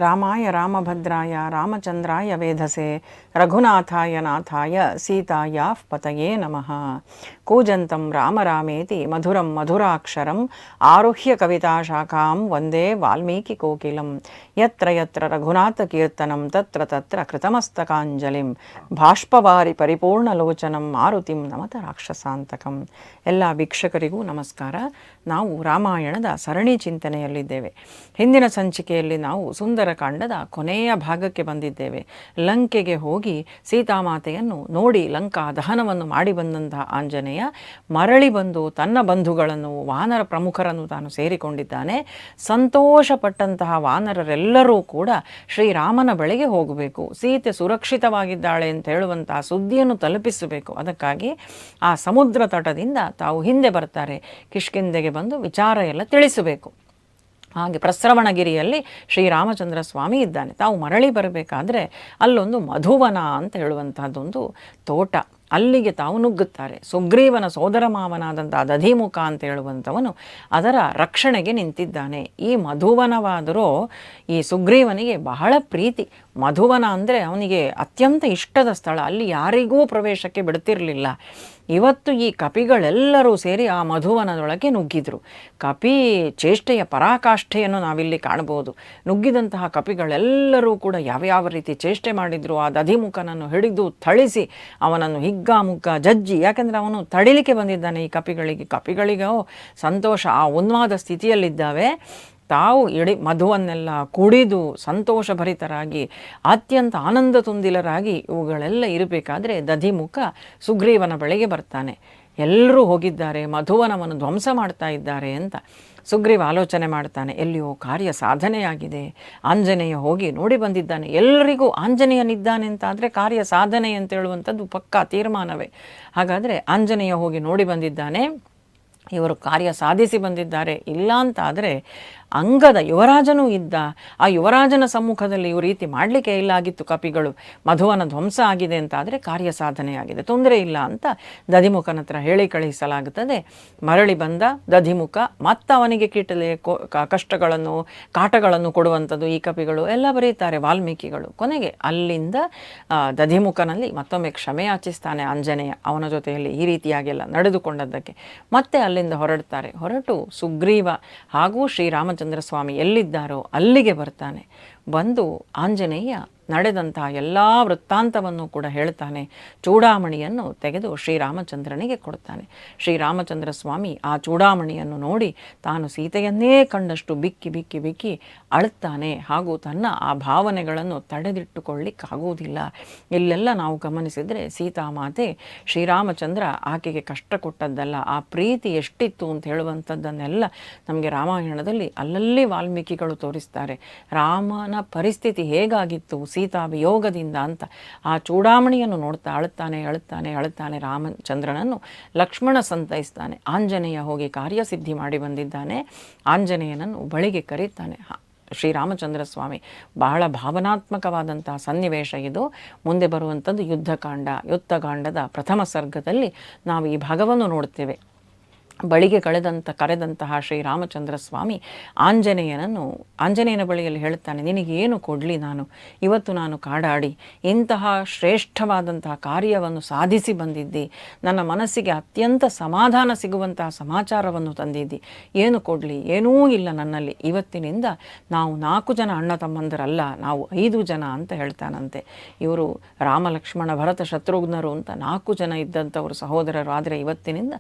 ರಾಮಾಯ ರಾಮಭದ್ರಾಯ ರಾಮಚಂದ್ರಾಯ ವೇಧಸೆ ರಘುನಾಥಾಯ ನಾಥಾಯ ಸೀತಾಯಾಃ ಪತಯೇ ನಮಃ. ಕೂಜಂತಂ ರಾಮ ರಾಮೇತಿ ಮಧುರಂ ಮಧುರಾಕ್ಷರಂ ಆರುಹ್ಯ ಕವಿತಾಶಾಖಾಂ ವಂದೇ ವಾಲ್ಮೀಕಿ ಕೋಕಿಲಂ. ಯತ್ರ ಯತ್ರ ರಘುನಾಥ ಕೀರ್ತನಂ ತತ್ರ ತತ್ರ ಕೃತಮಸ್ತಕಾಂಜಲಿಂ ಬಾಷ್ಪವಾರಿ ಪರಿಪೂರ್ಣಲೋಚನಂ ಮಾರುತಿಂ ನಮತ ರಾಕ್ಷಸಾಂತಕಂ. ಎಲ್ಲ ವೀಕ್ಷಕರಿಗೂ ನಮಸ್ಕಾರ. ನಾವು ರಾಮಾಯಣದ ಸರಣಿ ಚಿಂತನೆಯಲ್ಲಿದ್ದೇವೆ. ಹಿಂದಿನ ಸಂಚಿಕೆಯಲ್ಲಿ ನಾವು ಸುಂದರಕಾಂಡದ ಕೊನೆಯ ಭಾಗಕ್ಕೆ ಬಂದಿದ್ದೇವೆ. ಲಂಕೆಗೆ ಹೋಗಿ ಸೀತಾಮಾತೆಯನ್ನು ನೋಡಿ ಲಂಕಾ ದಹನವನ್ನು ಮಾಡಿ ಬಂದಂತಹ ಆಂಜನೇಯ ಮರಳಿ ಬಂದು ತನ್ನ ಬಂಧುಗಳನ್ನು ವಾನರ ಪ್ರಮುಖರನ್ನು ತಾನು ಸೇರಿಕೊಂಡಿದ್ದಾನೆ. ಸಂತೋಷಪಟ್ಟಂತಹ ವಾನರರೆಲ್ಲರೂ ಕೂಡ ಶ್ರೀರಾಮನ ಬಳಿಗೆ ಹೋಗಬೇಕು, ಸೀತೆ ಸುರಕ್ಷಿತವಾಗಿದ್ದಾಳೆ ಅಂತ ಹೇಳುವಂತಹ ಸುದ್ದಿಯನ್ನು ತಲುಪಿಸಬೇಕು. ಅದಕ್ಕಾಗಿ ಆ ಸಮುದ್ರ ತಟದಿಂದ ತಾವು ಹಿಂದೆ ಬರ್ತಾರೆ, ಕಿಷ್ಕಿಂಧೆಗೆ ಬಂದು ವಿಚಾರ ಎಲ್ಲ ತಿಳಿಸಬೇಕು. ಹಾಗೆ ಪ್ರಸ್ರವಣಗಿರಿಯಲ್ಲಿ ಶ್ರೀರಾಮಚಂದ್ರ ಸ್ವಾಮಿ ಇದ್ದಾನೆ. ತಾವು ಮರಳಿ ಬರಬೇಕಾದ್ರೆ ಅಲ್ಲೊಂದು ಮಧುವನ ಅಂತ ಹೇಳುವಂತಹದ್ದೊಂದು ತೋಟ, ಅಲ್ಲಿಗೆ ತಾವು ನುಗ್ಗುತ್ತಾರೆ. ಸುಗ್ರೀವನ ಸೋದರ ಮಾವನಾದಂಥ ದಧಿಮುಖ ಅಂತ ಹೇಳುವಂಥವನು ಅದರ ರಕ್ಷಣೆಗೆ ನಿಂತಿದ್ದಾನೆ. ಈ ಮಧುವನವಾದರೂ ಈ ಸುಗ್ರೀವನಿಗೆ ಬಹಳ ಪ್ರೀತಿ. ಮಧುವನ ಅಂದರೆ ಅವನಿಗೆ ಅತ್ಯಂತ ಇಷ್ಟದ ಸ್ಥಳ, ಅಲ್ಲಿ ಯಾರಿಗೂ ಪ್ರವೇಶಕ್ಕೆ ಬಿಡ್ತಿರಲಿಲ್ಲ. ಇವತ್ತು ಈ ಕಪಿಗಳೆಲ್ಲರೂ ಸೇರಿ ಆ ಮಧುವನದೊಳಗೆ ನುಗ್ಗಿದ್ರು. ಕಪಿ ಚೇಷ್ಟೆಯ ಪರಾಕಾಷ್ಠೆಯನ್ನು ನಾವಿಲ್ಲಿ ಕಾಣಬಹುದು. ನುಗ್ಗಿದಂತಹ ಕಪಿಗಳೆಲ್ಲರೂ ಕೂಡ ಯಾವ್ಯಾವ ರೀತಿ ಚೇಷ್ಟೆ ಮಾಡಿದ್ರು. ಆ ದಧಿಮುಖನನ್ನು ಹಿಡಿದು ಥಳಿಸಿ ಅವನನ್ನು ಹಿಗ್ಗಾಮುಗ್ಗ ಜಜ್ಜಿ, ಯಾಕೆಂದರೆ ಅವನು ತಡಿಲಿಕ್ಕೆ ಬಂದಿದ್ದಾನೆ. ಈ ಕಪಿಗಳಿಗೋ ಸಂತೋಷ, ಆ ಉನ್ಮಾದ ಸ್ಥಿತಿಯಲ್ಲಿದ್ದಾವೆ. ತಾವು ಇಡೀ ಮಧುವನ್ನೆಲ್ಲ ಕುಡಿದು ಸಂತೋಷಭರಿತರಾಗಿ ಅತ್ಯಂತ ಆನಂದ ತುಂದಿಲರಾಗಿ ಇವುಗಳೆಲ್ಲ ಇರಬೇಕಾದ್ರೆ ದಧಿಮುಖ ಸುಗ್ರೀವನ ಬಳಿಗೆ ಬರ್ತಾನೆ. ಎಲ್ಲರೂ ಹೋಗಿದ್ದಾರೆ, ಮಧುವನವನ್ನು ಧ್ವಂಸ ಮಾಡ್ತಾ ಇದ್ದಾರೆ ಅಂತ ಸುಗ್ರೀವ ಆಲೋಚನೆ ಮಾಡ್ತಾನೆ. ಎಲ್ಲಿಯೋ ಕಾರ್ಯ ಸಾಧನೆಯಾಗಿದೆ, ಆಂಜನೇಯ ಹೋಗಿ ನೋಡಿ ಬಂದಿದ್ದಾನೆ. ಎಲ್ಲರಿಗೂ ಆಂಜನೇಯನಿದ್ದಾನೆ ಅಂತಾದರೆ ಕಾರ್ಯ ಸಾಧನೆ ಅಂತ ಹೇಳುವಂಥದ್ದು ಪಕ್ಕಾ ತೀರ್ಮಾನವೇ. ಹಾಗಾದರೆ ಆಂಜನೇಯ ಹೋಗಿ ನೋಡಿ ಬಂದಿದ್ದಾನೆ, ಇವರು ಕಾರ್ಯ ಸಾಧಿಸಿ ಬಂದಿದ್ದಾರೆ. ಇಲ್ಲ ಅಂತಾದರೆ ಅಂಗದ ಯುವರಾಜನೂ ಇದ್ದ, ಆ ಯುವರಾಜನ ಸಮ್ಮುಖದಲ್ಲಿ ಇವು ರೀತಿ ಮಾಡಲಿಕ್ಕೆ ಇಲ್ಲಾಗಿತ್ತು ಕಪಿಗಳು. ಮಧುವನ ಧ್ವಂಸ ಆಗಿದೆ ಅಂತಾದರೆ ಕಾರ್ಯ ಸಾಧನೆಯಾಗಿದೆ, ತೊಂದರೆ ಇಲ್ಲ ಅಂತ ದಧಿಮುಖನ ಹತ್ರ ಹೇಳಿ ಕಳುಹಿಸಲಾಗುತ್ತದೆ. ಮರಳಿ ಬಂದ ದಧಿಮುಖ ಮತ್ತು ಅವನಿಗೆ ಕೀಟಲೆ ಕಷ್ಟಗಳನ್ನು ಕಾಟಗಳನ್ನು ಕೊಡುವಂಥದ್ದು ಈ ಕಪಿಗಳು ಎಲ್ಲ ಬರೀತಾರೆ ವಾಲ್ಮೀಕಿಗಳು. ಕೊನೆಗೆ ಅಲ್ಲಿಂದ ದಧಿಮುಖನಲ್ಲಿ ಮತ್ತೊಮ್ಮೆ ಕ್ಷಮೆ ಯಾಚಿಸ್ತಾನೆ ಆಂಜನೇಯ ಅವನ ಜೊತೆಯಲ್ಲಿ ಈ ರೀತಿಯಾಗೆಲ್ಲ ನಡೆದುಕೊಂಡದ್ದಕ್ಕೆ. ಮತ್ತೆ ಅಲ್ಲಿಂದ ಹೊರಟು ಸುಗ್ರೀವ ಹಾಗೂ ಶ್ರೀರಾಮಚಂದ್ರ ಸ್ವಾಮಿ ಎಲ್ಲಿದ್ದಾರೋ ಅಲ್ಲಿಗೆ ಬರ್ತಾನೆ. ಬಂದು ಆಂಜನೇಯ ನಡೆದಂತಹ ಎಲ್ಲ ವೃತ್ತಾಂತವನ್ನು ಕೂಡ ಹೇಳ್ತಾನೆ. ಚೂಡಾಮಣಿಯನ್ನು ತೆಗೆದು ಶ್ರೀರಾಮಚಂದ್ರನಿಗೆ ಕೊಡ್ತಾನೆ. ಶ್ರೀರಾಮಚಂದ್ರ ಸ್ವಾಮಿ ಆ ಚೂಡಾಮಣಿಯನ್ನು ನೋಡಿ ತಾನು ಸೀತೆಯನ್ನೇ ಕಂಡಷ್ಟು ಬಿಕ್ಕಿ ಬಿಕ್ಕಿ ಬಿಕ್ಕಿ ಅಳುತ್ತಾನೆ. ಹಾಗೂ ತನ್ನ ಆ ಭಾವನೆಗಳನ್ನು ತಡೆದಿಟ್ಟುಕೊಳ್ಳಿಕ್ಕಾಗುವುದಿಲ್ಲ. ಇಲ್ಲೆಲ್ಲ ನಾವು ಗಮನಿಸಿದರೆ ಸೀತಾಮಾತೆ ಶ್ರೀರಾಮಚಂದ್ರ ಆಕೆಗೆ ಕಷ್ಟ ಕೊಟ್ಟದ್ದಲ್ಲ, ಆ ಪ್ರೀತಿ ಎಷ್ಟಿತ್ತು ಅಂತ ಹೇಳುವಂಥದ್ದನ್ನೆಲ್ಲ ನಮಗೆ ರಾಮಾಯಣದಲ್ಲಿ ಅಲ್ಲಲ್ಲಿ ವಾಲ್ಮೀಕಿಗಳು ತೋರಿಸ್ತಾರೆ. ರಾಮನ ಪರಿಸ್ಥಿತಿ ಹೇಗಾಗಿತ್ತು ಸೀತಾ ವಿಯೋಗದಿಂದ ಅಂತ. ಆ ಚೂಡಾಮಣಿಯನ್ನು ನೋಡ್ತಾ ಅಳುತ್ತಾನೆ ರಾಮಚಂದ್ರನನ್ನು ಲಕ್ಷ್ಮಣ ಸಂತೈಸ್ತಾನೆ. ಆಂಜನೇಯ ಹೋಗಿ ಕಾರ್ಯಸಿದ್ಧಿ ಮಾಡಿ ಬಂದಿದ್ದಾನೆ. ಆಂಜನೇಯನನ್ನು ಬಳಿಗೆ ಕರೀತಾನೆ. ಶ್ರೀರಾಮಚಂದ್ರ ಸ್ವಾಮಿ ಬಹಳ ಭಾವನಾತ್ಮಕವಾದಂತಹ ಸನ್ನಿವೇಶ ಇದು. ಮುಂದೆ ಬರುವಂಥದ್ದು ಯುದ್ಧಕಾಂಡದ ಪ್ರಥಮ ಸರ್ಗದಲ್ಲಿ ನಾವು ಈ ಭಾಗವನ್ನು ನೋಡ್ತೇವೆ. ಬಳಿಗೆ ಕರೆದಂತಹ ಶ್ರೀರಾಮಚಂದ್ರ ಸ್ವಾಮಿ ಆಂಜನೇಯನ ಬಳಿಯಲ್ಲಿ ಹೇಳುತ್ತಾನೆ, ನಿನಗೇನು ಕೊಡಲಿ ನಾನು? ಇವತ್ತು ನಾನು ಕಾಡಾಡಿ ಇಂತಹ ಶ್ರೇಷ್ಠವಾದಂತಹ ಕಾರ್ಯವನ್ನು ಸಾಧಿಸಿ ಬಂದಿದ್ದಿ, ನನ್ನ ಮನಸ್ಸಿಗೆ ಅತ್ಯಂತ ಸಮಾಧಾನ ಸಿಗುವಂತಹ ಸಮಾಚಾರವನ್ನು ತಂದಿದ್ದಿ, ಏನು ಕೊಡಲಿ? ಏನೂ ಇಲ್ಲ ನನ್ನಲ್ಲಿ. ಇವತ್ತಿನಿಂದ ನಾವು 4 ಜನ ಅಣ್ಣ ತಮ್ಮಂದರಲ್ಲ, ನಾವು 5 ಜನ ಅಂತ ಹೇಳ್ತಾನಂತೆ. ಇವರು ರಾಮ ಲಕ್ಷ್ಮಣ ಭರತ ಶತ್ರುಘ್ನರು ಅಂತ 4 ಜನ ಇದ್ದಂಥವರು ಸಹೋದರರು. ಆದರೆ ಇವತ್ತಿನಿಂದ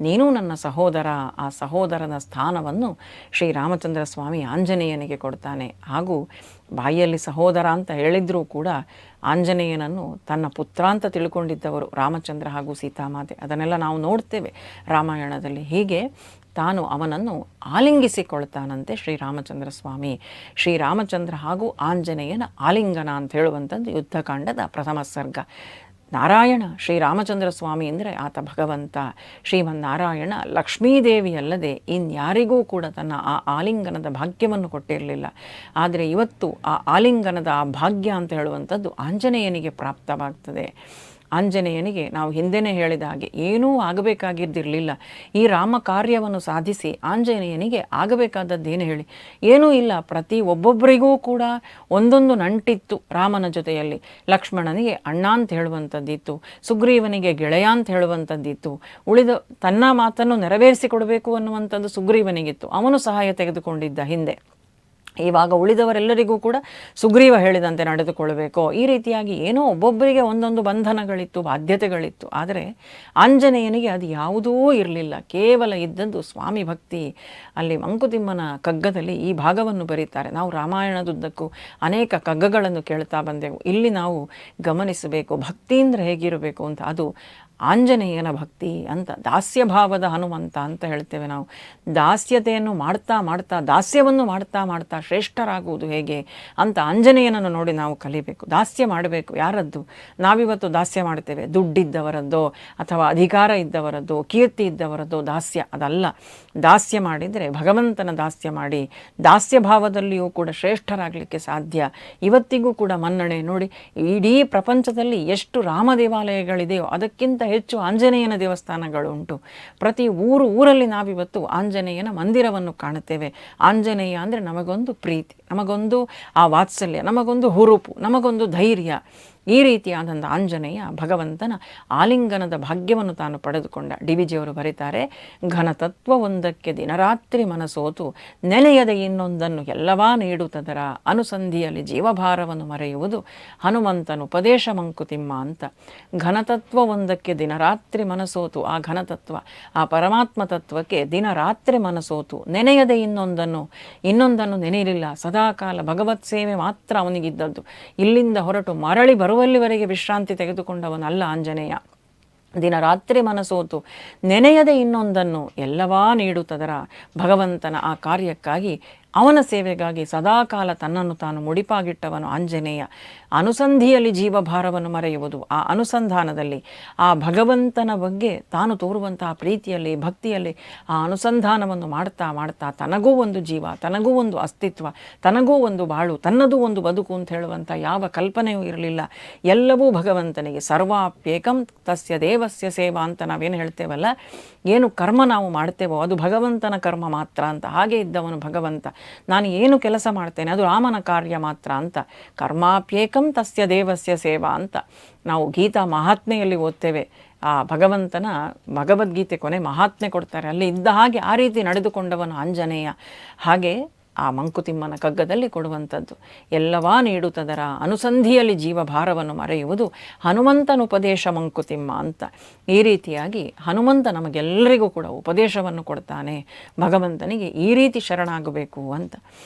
ನೀನು ನನ್ನ ಸಹೋದರ. ಆ ಸಹೋದರನ ಸ್ಥಾನವನ್ನು ಶ್ರೀರಾಮಚಂದ್ರ ಸ್ವಾಮಿ ಆಂಜನೇಯನಿಗೆ ಕೊಡ್ತಾನೆ. ಹಾಗೂ ಬಾಯಿಯಲ್ಲಿ ಸಹೋದರ ಅಂತ ಹೇಳಿದ್ರೂ ಕೂಡ ಆಂಜನೇಯನನ್ನು ತನ್ನ ಪುತ್ರ ಅಂತ ತಿಳ್ಕೊಂಡಿದ್ದವರು ರಾಮಚಂದ್ರ ಹಾಗೂ ಸೀತಾಮಾತೆ. ಅದನ್ನೆಲ್ಲ ನಾವು ನೋಡ್ತೇವೆ ರಾಮಾಯಣದಲ್ಲಿ. ಹೀಗೆ ತಾನು ಅವನನ್ನು ಆಲಿಂಗಿಸಿಕೊಳ್ತಾನಂತೆ ಶ್ರೀರಾಮಚಂದ್ರ ಸ್ವಾಮಿ. ಶ್ರೀರಾಮಚಂದ್ರ ಹಾಗೂ ಆಂಜನೇಯನ ಆಲಿಂಗನ ಅಂತ ಹೇಳುವಂಥದ್ದು ಯುದ್ಧಕಾಂಡದ ಪ್ರಥಮ ಸರ್ಗ. ನಾರಾಯಣ ಶ್ರೀರಾಮಚಂದ್ರ ಸ್ವಾಮಿ ಅಂದರೆ ಆತ ಭಗವಂತ ಶ್ರೀಮನ್ನಾರಾಯಣ. ಲಕ್ಷ್ಮೀದೇವಿ ಅಲ್ಲದೆ ಇನ್ಯಾರಿಗೂ ಕೂಡ ತನ್ನ ಆ ಆಲಿಂಗನದ ಭಾಗ್ಯವನ್ನು ಕೊಟ್ಟಿರಲಿಲ್ಲ. ಆದರೆ ಇವತ್ತು ಆ ಆಲಿಂಗನದ ಆ ಭಾಗ್ಯ ಅಂತ ಹೇಳುವಂಥದ್ದು ಆಂಜನೇಯನಿಗೆ ಪ್ರಾಪ್ತವಾಗ್ತದೆ. ಆಂಜನೇಯನಿಗೆ ನಾವು ಹಿಂದೆನೇ ಹೇಳಿದ ಹಾಗೆ ಏನೂ ಆಗಬೇಕಾಗಿದ್ದಿರಲಿಲ್ಲ. ಈ ರಾಮ ಕಾರ್ಯವನ್ನು ಸಾಧಿಸಿ ಆಂಜನೇಯನಿಗೆ ಆಗಬೇಕಾದದ್ದೇನು ಹೇಳಿ? ಏನೂ ಇಲ್ಲ. ಪ್ರತಿ ಒಬ್ಬೊಬ್ಬರಿಗೂ ಕೂಡ ಒಂದೊಂದು ನಂಟಿತ್ತು ರಾಮನ ಜೊತೆಯಲ್ಲಿ. ಲಕ್ಷ್ಮಣನಿಗೆ ಅಣ್ಣ ಅಂತ ಹೇಳುವಂಥದ್ದಿತ್ತು, ಸುಗ್ರೀವನಿಗೆ ಗೆಳೆಯ ಅಂತ ಹೇಳುವಂಥದ್ದಿತ್ತು, ಉಳಿದ ತನ್ನ ಮಾತನ್ನು ನೆರವೇರಿಸಿಕೊಡಬೇಕು ಅನ್ನುವಂಥದ್ದು ಸುಗ್ರೀವನಿಗಿತ್ತು. ಅವನು ಸಹಾಯ ತೆಗೆದುಕೊಂಡಿದ್ದ ಹಿಂದೆ. ಇವಾಗ ಉಳಿದವರೆಲ್ಲರಿಗೂ ಕೂಡ ಸುಗ್ರೀವ ಹೇಳಿದಂತೆ ನಡೆದುಕೊಳ್ಳಬೇಕು. ಈ ರೀತಿಯಾಗಿ ಏನೋ ಒಬ್ಬೊಬ್ಬರಿಗೆ ಒಂದೊಂದು ಬಂಧನಗಳಿತ್ತು, ಬಾಧ್ಯತೆಗಳಿತ್ತು. ಆದರೆ ಆಂಜನೇಯನಿಗೆ ಅದು ಯಾವುದೂ ಇರಲಿಲ್ಲ. ಕೇವಲ ಇದ್ದದ್ದು ಸ್ವಾಮಿ ಭಕ್ತಿ. ಅಲ್ಲಿ ಮಂಕುತಿಮ್ಮನ ಕಗ್ಗದಲ್ಲಿ ಈ ಭಾಗವನ್ನು ಬರೀತಾರೆ. ನಾವು ರಾಮಾಯಣದುದ್ದಕ್ಕೂ ಅನೇಕ ಕಗ್ಗಗಳನ್ನು ಕೇಳ್ತಾ ಬಂದೆವು. ಇಲ್ಲಿ ನಾವು ಗಮನಿಸಬೇಕು ಭಕ್ತಿ ಅಂದರೆ ಹೇಗಿರಬೇಕು ಅಂತ. ಅದು ಆಂಜನೇಯನ ಭಕ್ತಿ ಅಂತ. ದಾಸ್ಯಭಾವದ ಹನುಮಂತ ಅಂತ ಹೇಳ್ತೇವೆ ನಾವು. ದಾಸ್ಯತೆಯನ್ನು ಮಾಡ್ತಾ ಮಾಡ್ತಾ, ದಾಸ್ಯವನ್ನು ಮಾಡ್ತಾ ಮಾಡ್ತಾ ಶ್ರೇಷ್ಠರಾಗುವುದು ಹೇಗೆ ಅಂತ ಆಂಜನೇಯನನ್ನು ನೋಡಿ ನಾವು ಕಲಿಬೇಕು. ದಾಸ್ಯ ಮಾಡಬೇಕು. ಯಾರದ್ದು? ನಾವಿವತ್ತು ದಾಸ್ಯ ಮಾಡ್ತೇವೆ, ದುಡ್ಡಿದ್ದವರದ್ದೋ ಅಥವಾ ಅಧಿಕಾರ ಇದ್ದವರದ್ದೋ ಕೀರ್ತಿ ಇದ್ದವರದ್ದೋ ದಾಸ್ಯ. ಅದಲ್ಲ. ದಾಸ್ಯ ಮಾಡಿದರೆ ಭಗವಂತನ ದಾಸ್ಯ ಮಾಡಿ ದಾಸ್ಯ ಭಾವದಲ್ಲಿಯೂ ಕೂಡ ಶ್ರೇಷ್ಠರಾಗಲಿಕ್ಕೆ ಸಾಧ್ಯ. ಇವತ್ತಿಗೂ ಕೂಡ ಮನ್ನಣೆ ನೋಡಿ. ಇಡೀ ಪ್ರಪಂಚದಲ್ಲಿ ಎಷ್ಟು ರಾಮ ದೇವಾಲಯಗಳಿದೆಯೋ ಅದಕ್ಕಿಂತ ಹೆಚ್ಚು ಆಂಜನೇಯನ ದೇವಸ್ಥಾನಗಳು ಉಂಟು. ಪ್ರತಿ ಊರಲ್ಲಿ ನಾವಿವತ್ತು ಆಂಜನೇಯನ ಮಂದಿರವನ್ನು ಕಾಣುತ್ತೇವೆ. ಆಂಜನೇಯ ಅಂದರೆ ನಮಗೊಂದು ಪ್ರೀತಿ, ನಮಗೊಂದು ಆ ವಾತ್ಸಲ್ಯ, ನಮಗೊಂದು ಹುರುಪು, ನಮಗೊಂದು ಧೈರ್ಯ. ಈ ರೀತಿಯಾದಂಥ ಆಂಜನೇಯ ಭಗವಂತನ ಆಲಿಂಗನದ ಭಾಗ್ಯವನ್ನು ತಾನು ಪಡೆದುಕೊಂಡ. ಡಿ ವಿ ಜಿಯವರು ಬರೀತಾರೆ, ಘನತತ್ವವೊಂದಕ್ಕೆ ದಿನರಾತ್ರಿ ಮನಸೋತು ನೆನೆಯದೆ ಇನ್ನೊಂದನ್ನು ಎಲ್ಲವಾ ನೀಡುತ್ತದರ ಅನುಸಂಧಿಯಲ್ಲಿ ಜೀವಭಾರವನ್ನು ಮರೆಯುವುದು ಹನುಮಂತನು ಉಪದೇಶ ಮಂಕುತಿಮ್ಮ ಅಂತ. ಘನತತ್ವವೊಂದಕ್ಕೆ ದಿನರಾತ್ರಿ ಮನಸೋತು, ಆ ಘನತತ್ವ, ಆ ಪರಮಾತ್ಮ ತತ್ವಕ್ಕೆ ದಿನರಾತ್ರಿ ಮನಸೋತು ನೆನೆಯದೆ ಇನ್ನೊಂದನ್ನು ನೆನೆಯಲಿಲ್ಲ. ಸದಾಕಾಲ ಭಗವತ್ ಸೇವೆ ಮಾತ್ರ ಅವನಿಗಿದ್ದದ್ದು. ಇಲ್ಲಿಂದ ಹೊರಟು ಮರಳಿ ಬರುವಲ್ಲಿವರೆಗೆ ವಿಶ್ರಾಂತಿ ತೆಗೆದುಕೊಂಡವನಲ್ಲ ಆಂಜನೇಯ. ದಿನರಾತ್ರಿ ಮನಸೋತು ನೆನೆಯದೆ ಇನ್ನೊಂದನ್ನು ಎಲ್ಲವಾ ನೀಡುತ್ತದರ. ಭಗವಂತನ ಆ ಕಾರ್ಯಕ್ಕಾಗಿ, ಅವನ ಸೇವೆಗಾಗಿ ಸದಾಕಾಲ ತನ್ನನ್ನು ತಾನು ಮುಡಿಪಾಗಿಟ್ಟವನು ಆಂಜನೇಯ. ಅನುಸಂಧಿಯಲ್ಲಿ ಜೀವಭಾರವನ್ನು ಮರೆಯುವುದು. ಆ ಅನುಸಂಧಾನದಲ್ಲಿ, ಆ ಭಗವಂತನ ಬಗ್ಗೆ ತಾನು ತೋರುವಂತಹ ಪ್ರೀತಿಯಲ್ಲಿ, ಭಕ್ತಿಯಲ್ಲಿ ಆ ಅನುಸಂಧಾನವನ್ನು ಮಾಡ್ತಾ ಮಾಡ್ತಾ ತನಗೂ ಒಂದು ಜೀವ, ತನಗೂ ಒಂದು ಅಸ್ತಿತ್ವ, ತನಗೂ ಒಂದು ಬಾಳು, ತನ್ನದೂ ಒಂದು ಬದುಕು ಅಂತ ಹೇಳುವಂಥ ಯಾವ ಕಲ್ಪನೆಯೂ ಇರಲಿಲ್ಲ. ಎಲ್ಲವೂ ಭಗವಂತನಿಗೆ. ಸರ್ವಾಪ್ಯೇಕಂ ತಸ್ಯ ದೇವಸ್ಯ ಸೇವಾ ಅಂತ ನಾವೇನು ಹೇಳ್ತೇವಲ್ಲ, ಏನು ಕರ್ಮ ನಾವು ಮಾಡ್ತೇವೋ ಅದು ಭಗವಂತನ ಕರ್ಮ ಮಾತ್ರ ಅಂತ. ಹಾಗೆ ಇದ್ದವನು ಭಗವಂತ. ನಾನು ಏನು ಕೆಲಸ ಮಾಡ್ತೇನೆ ಅದು ರಾಮನ ಕಾರ್ಯ ಮಾತ್ರ ಅಂತ. ಕರ್ಮಾಪ್ಯೇಕಂ ತಸ್ಯ ದೇವಸ್ಯ ಸೇವಾ ಅಂತ ನಾವು ಗೀತಾ ಮಹಾತ್ಮೆಯಲ್ಲಿ ಓದ್ತೇವೆ. ಆ ಭಗವದ್ಗೀತೆ ಕೊನೆ ಮಹಾತ್ಮೆ ಕೊಡ್ತಾರೆ. ಅಲ್ಲಿ ಇದ್ದ ಹಾಗೆ ಆ ರೀತಿ ನಡೆದುಕೊಂಡವನು ಆಂಜನೇಯ. ಹಾಗೆ ಆ ಮಂಕುತಿಮ್ಮನ ಕಗ್ಗದಲ್ಲಿ ಕೊಡುವಂಥದ್ದು, ಎಲ್ಲವಾ ನೀಡುತ್ತದರ ಅನುಸಂಧಿಯಲ್ಲಿ ಜೀವಭಾರವನ್ನು ಮರೆಯುವುದು ಹನುಮಂತನ ಉಪದೇಶ ಮಂಕುತಿಮ್ಮ ಅಂತ. ಈ ರೀತಿಯಾಗಿ ಹನುಮಂತ ನಮಗೆಲ್ಲರಿಗೂ ಕೂಡ ಉಪದೇಶವನ್ನು ಕೊಡ್ತಾನೆ. ಭಗವಂತನಿಗೆ ಈ ರೀತಿ ಶರಣಾಗಬೇಕು ಅಂತ.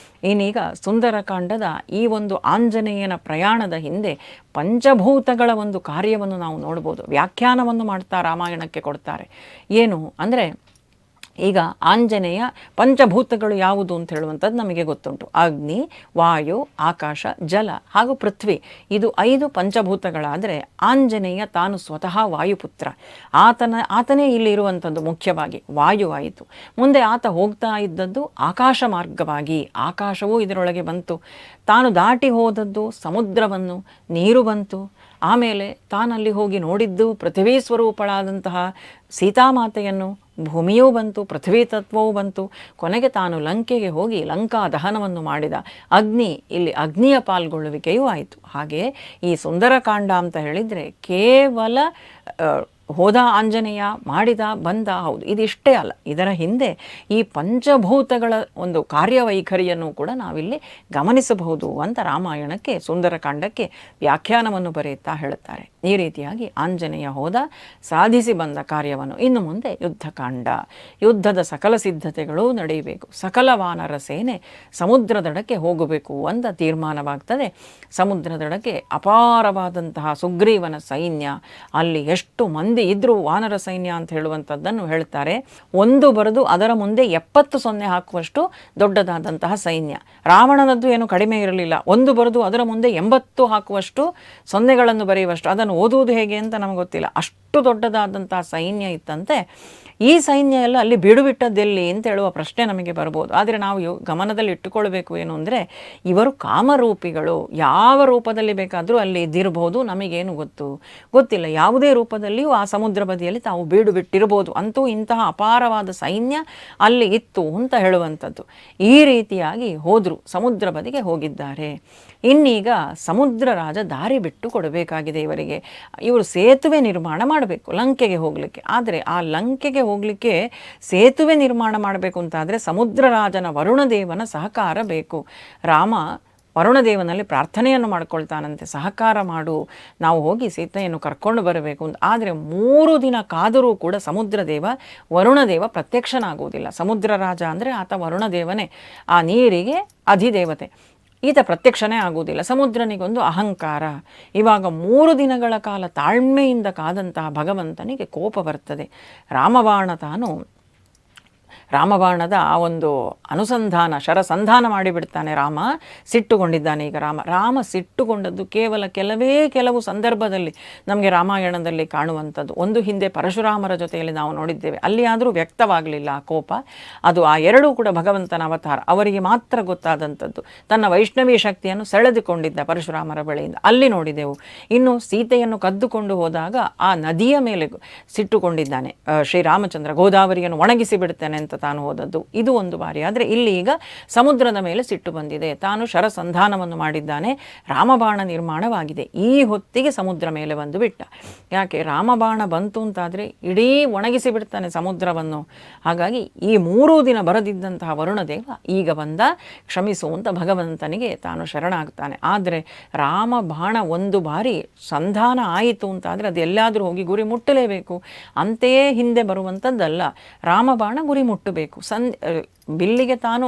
ಇನ್ನೀಗ ಸುಂದರಕಾಂಡದ ಈ ಒಂದು ಆಂಜನೇಯನ ಪ್ರಯಾಣದ ಹಿಂದೆ ಪಂಚಭೂತಗಳ ಒಂದು ಕಾರ್ಯವನ್ನು ನಾವು ನೋಡ್ಬೋದು. ವ್ಯಾಖ್ಯಾನವನ್ನು ಮಾಡ್ತಾ ರಾಮಾಯಣಕ್ಕೆ ಕೊಡ್ತಾರೆ. ಏನು ಅಂದರೆ, ಈಗ ಆಂಜನೇಯ ಪಂಚಭೂತಗಳು ಯಾವುದು ಅಂತ ಹೇಳುವಂಥದ್ದು ನಮಗೆ ಗೊತ್ತುಂಟು. ಅಗ್ನಿ, ವಾಯು, ಆಕಾಶ, ಜಲ ಹಾಗೂ ಪೃಥ್ವಿ. ಇದು 5 ಪಂಚಭೂತಗಳಾದರೆ ಆಂಜನೇಯ ತಾನು ಸ್ವತಃ ವಾಯುಪುತ್ರ. ಆತನೇ ಇಲ್ಲಿ ಇರುವಂಥದ್ದು. ಮುಖ್ಯವಾಗಿ ವಾಯು ಆಯಿತು. ಮುಂದೆ ಆತ ಹೋಗ್ತಾ ಇದ್ದದ್ದು ಆಕಾಶ ಮಾರ್ಗವಾಗಿ. ಆಕಾಶವೂ ಇದರೊಳಗೆ ಬಂತು. ತಾನು ದಾಟಿ ಹೋದದ್ದು ಸಮುದ್ರವನ್ನು, ನೀರು ಬಂತು. ಆಮೇಲೆ ತಾನಲ್ಲಿ ಹೋಗಿ ನೋಡಿದ್ದು ಪೃಥ್ವೀ ಸ್ವರೂಪಳಾದಂತಹ ಸೀತಾಮಾತೆಯನ್ನು, ಭೂಮಿಯೂ ಬಂತು, ಪೃಥ್ವೀ ತತ್ವವೂ ಬಂತು. ಕೊನೆಗೆ ತಾನು ಲಂಕೆಗೆ ಹೋಗಿ ಲಂಕಾ ದಹನವನ್ನು ಮಾಡಿದ. ಅಗ್ನಿ, ಇಲ್ಲಿ ಅಗ್ನಿಯ ಪಾಲ್ಗೊಳ್ಳುವಿಕೆಯೂ ಆಯಿತು. ಹಾಗೆ ಈ ಸುಂದರಕಾಂಡ ಅಂತ ಹೇಳಿದರೆ ಕೇವಲ ಹೋದ ಆಂಜನೇಯ, ಮಾಡಿದ, ಬಂದ, ಹೌದು, ಇದಿಷ್ಟೇ ಅಲ್ಲ. ಇದರ ಹಿಂದೆ ಈ ಪಂಚಭೂತಗಳ ಒಂದು ಕಾರ್ಯವೈಖರಿಯನ್ನು ಕೂಡ ನಾವಿಲ್ಲಿ ಗಮನಿಸಬಹುದು ಅಂತ ರಾಮಾಯಣಕ್ಕೆ, ಸುಂದರಕಾಂಡಕ್ಕೆ ವ್ಯಾಖ್ಯಾನವನ್ನು ಬರೆಯುತ್ತಾ ಹೇಳುತ್ತಾರೆ. ಈ ರೀತಿಯಾಗಿ ಆಂಜನೇಯ ಹೋದ, ಸಾಧಿಸಿ ಬಂದ ಕಾರ್ಯವನ್ನು. ಇನ್ನು ಮುಂದೆ ಯುದ್ಧಕಾಂಡ. ಯುದ್ಧದ ಸಕಲ ಸಿದ್ಧತೆಗಳು ನಡೆಯಬೇಕು. ಸಕಲ ವಾನರ ಸೇನೆ ಸಮುದ್ರದಡಕ್ಕೆ ಹೋಗಬೇಕು ಅಂತ ತೀರ್ಮಾನವಾಗ್ತದೆ. ಸಮುದ್ರದಡಕ್ಕೆ ಅಪಾರವಾದಂತಹ ಸುಗ್ರೀವನ ಸೈನ್ಯ, ಅಲ್ಲಿ ಎಷ್ಟು ಮಂದಿ ಇದ್ರು ವಾನರ ಸೈನ್ಯ ಅಂತ ಹೇಳುವಂಥದ್ದನ್ನು ಹೇಳ್ತಾರೆ. ಒಂದು ಬರೆದು ಅದರ ಮುಂದೆ 70 ಸೊನ್ನೆ ಹಾಕುವಷ್ಟು ದೊಡ್ಡದಾದಂತಹ ಸೈನ್ಯ. ರಾವಣನದ್ದು ಏನು ಕಡಿಮೆ ಇರಲಿಲ್ಲ. ಒಂದು ಬರೆದು ಅದರ ಮುಂದೆ 80 ಹಾಕುವಷ್ಟು ಸೊನ್ನೆಗಳನ್ನು ಬರೆಯುವಷ್ಟು. ಅದನ್ನು ಓದುವುದು ಹೇಗೆ ಅಂತ ನಮಗೆ ಗೊತ್ತಿಲ್ಲ. ಅಷ್ಟು ದೊಡ್ಡದಾದಂತಹ ಸೈನ್ಯ ಇತ್ತಂತೆ. ಈ ಸೈನ್ಯ ಎಲ್ಲ ಅಲ್ಲಿ ಬಿಡುಬಿಟ್ಟದ್ದೆಲ್ಲಿ ಅಂತ ಹೇಳುವ ಪ್ರಶ್ನೆ ನಮಗೆ ಬರ್ಬೋದು. ಆದರೆ ನಾವು ಗಮನದಲ್ಲಿ ಇಟ್ಟುಕೊಳ್ಬೇಕು ಏನು ಅಂದರೆ, ಇವರು ಕಾಮರೂಪಿಗಳು, ಯಾವ ರೂಪದಲ್ಲಿ ಬೇಕಾದರೂ ಅಲ್ಲಿ ಇದ್ದಿರಬಹುದು, ನಮಗೇನು ಗೊತ್ತಿಲ್ಲ. ಯಾವುದೇ ರೂಪದಲ್ಲಿಯೂ ಆ ಸಮುದ್ರ ಬದಿಯಲ್ಲಿ ತಾವು ಬೀಡು ಬಿಟ್ಟಿರಬಹುದು. ಅಂತೂ ಇಂತಹ ಅಪಾರವಾದ ಸೈನ್ಯ ಅಲ್ಲಿ ಇತ್ತು ಅಂತ ಹೇಳುವಂಥದ್ದು. ಈ ರೀತಿಯಾಗಿ ಹೋದರು, ಸಮುದ್ರ ಬದಿಗೆ ಹೋಗಿದ್ದಾರೆ. ಇನ್ನೀಗ ಸಮುದ್ರ ರಾಜ ದಾರಿ ಬಿಟ್ಟು ಕೊಡಬೇಕಾಗಿದೆ ಇವರಿಗೆ. ಇವರು ಸೇತುವೆ ನಿರ್ಮಾಣ ಮಾಡಬೇಕು ಲಂಕೆಗೆ ಹೋಗಲಿಕ್ಕೆ. ಆದರೆ ಆ ಲಂಕೆಗೆ ಹೋಗಲಿಕ್ಕೆ ಸೇತುವೆ ನಿರ್ಮಾಣ ಮಾಡಬೇಕು ಅಂತಾದರೆ ಸಮುದ್ರ ರಾಜನ ವರುಣದೇವನ ಸಹಕಾರ ಬೇಕು. ರಾಮ ವರುಣದೇವನಲ್ಲಿ ಪ್ರಾರ್ಥನೆಯನ್ನು ಮಾಡ್ಕೊಳ್ತಾನಂತೆ, ಸಹಕಾರ ಮಾಡು, ನಾವು ಹೋಗಿ ಸೀತೆಯನ್ನು ಕರ್ಕೊಂಡು ಬರಬೇಕು ಅಂತ. ಆದರೆ 3 ದಿನ ಕಾದರೂ ಕೂಡ ಸಮುದ್ರದೇವ ವರುಣದೇವ ಪ್ರತ್ಯಕ್ಷನಾಗುವುದಿಲ್ಲ. ಸಮುದ್ರ ರಾಜ ಅಂದರೆ ಆತ ವರುಣದೇವನೇ, ಆ ನೀರಿಗೆ ಅಧಿದೇವತೆ. ಈತ ಪ್ರತ್ಯಕ್ಷನೇ ಆಗುವುದಿಲ್ಲ. ಸಮುದ್ರನಿಗೊಂದು ಅಹಂಕಾರ. ಇವಾಗ 3 ದಿನಗಳ ಕಾಲ ತಾಳ್ಮೆಯಿಂದ ಕಾದಂತಹ ಭಗವಂತನಿಗೆ ಕೋಪ ಬರ್ತದೆ. ರಾಮಬಾಣದ ಆ ಒಂದು ಅನುಸಂಧಾನ, ಶರಸಂಧಾನ ಮಾಡಿಬಿಡ್ತಾನೆ ರಾಮ. ಸಿಟ್ಟುಗೊಂಡಿದ್ದಾನೆ ಈಗ ರಾಮ ಸಿಟ್ಟುಗೊಂಡದ್ದು ಕೇವಲ ಕೆಲವು ಸಂದರ್ಭದಲ್ಲಿ ನಮಗೆ ರಾಮಾಯಣದಲ್ಲಿ ಕಾಣುವಂಥದ್ದು. ಒಂದು ಹಿಂದೆ ಪರಶುರಾಮರ ಜೊತೆಯಲ್ಲಿ ನಾವು ನೋಡಿದ್ದೇವೆ, ಅಲ್ಲಿ ಆದರೂ ವ್ಯಕ್ತವಾಗಲಿಲ್ಲ ಆ ಕೋಪ. ಅದು ಆ ಎರಡೂ ಕೂಡ ಭಗವಂತನ ಅವತಾರ, ಅವರಿಗೆ ಮಾತ್ರ ಗೊತ್ತಾದಂಥದ್ದು. ತನ್ನ ವೈಷ್ಣವಿ ಶಕ್ತಿಯನ್ನು ಸೆಳೆದುಕೊಂಡಿದ್ದ ಪರಶುರಾಮರ ಬಳಿಯಿಂದ, ಅಲ್ಲಿ ನೋಡಿದೆವು. ಇನ್ನು ಸೀತೆಯನ್ನು ಕದ್ದುಕೊಂಡು ಹೋದಾಗ ಆ ನದಿಯ ಮೇಲೆ ಸಿಟ್ಟುಕೊಂಡಿದ್ದಾನೆ ಶ್ರೀರಾಮಚಂದ್ರ, ಗೋದಾವರಿಯನ್ನು ಒಣಗಿಸಿ ಬಿಡ್ತೇನೆ ಅಂತ ತಾನು ಹೋದದ್ದು, ಇದು ಒಂದು ಬಾರಿ. ಆದರೆ ಇಲ್ಲಿ ಈಗ ಸಮುದ್ರದ ಮೇಲೆ ಸಿಟ್ಟು ಬಂದಿದೆ. ತಾನು ಶರಸಂಧಾನವನ್ನು ಮಾಡಿದ್ದಾನೆ, ರಾಮಬಾಣ ನಿರ್ಮಾಣವಾಗಿದೆ. ಈ ಹೊತ್ತಿಗೆ ಸಮುದ್ರ ಮೇಲೆ ಬಂದು ಬಿಟ್ಟ. ಯಾಕೆ? ರಾಮಬಾಣ ಬಂತು ಅಂತಾದರೆ ಇಡೀ ಒಣಗಿಸಿ ಬಿಡ್ತಾನೆ ಸಮುದ್ರವನ್ನು. ಹಾಗಾಗಿ ಈ 3 ದಿನ ಬರದಿದ್ದಂತಹ ವರುಣದೇವ ಈಗ ಬಂದ, ಕ್ಷಮಿಸುವಂತ ಭಗವಂತನಿಗೆ ತಾನು ಶರಣಾಗ್ತಾನೆ. ಆದರೆ ರಾಮಬಾಣ ಒಂದು ಬಾರಿ ಸಂಧಾನ ಆಯಿತು ಅಂತಾದರೆ ಅದು ಎಲ್ಲಾದರೂ ಹೋಗಿ ಗುರಿ ಮುಟ್ಟಲೇಬೇಕು. ಅಂತೆಯೇ ಹಿಂದೆ ಬರುವಂಥದ್ದಲ್ಲ, ರಾಮಬಾಣ ಗುರಿ ಮುಟ್ಟಬೇಕು. ಬಿಲ್ಲಿಗೆ ತಾನು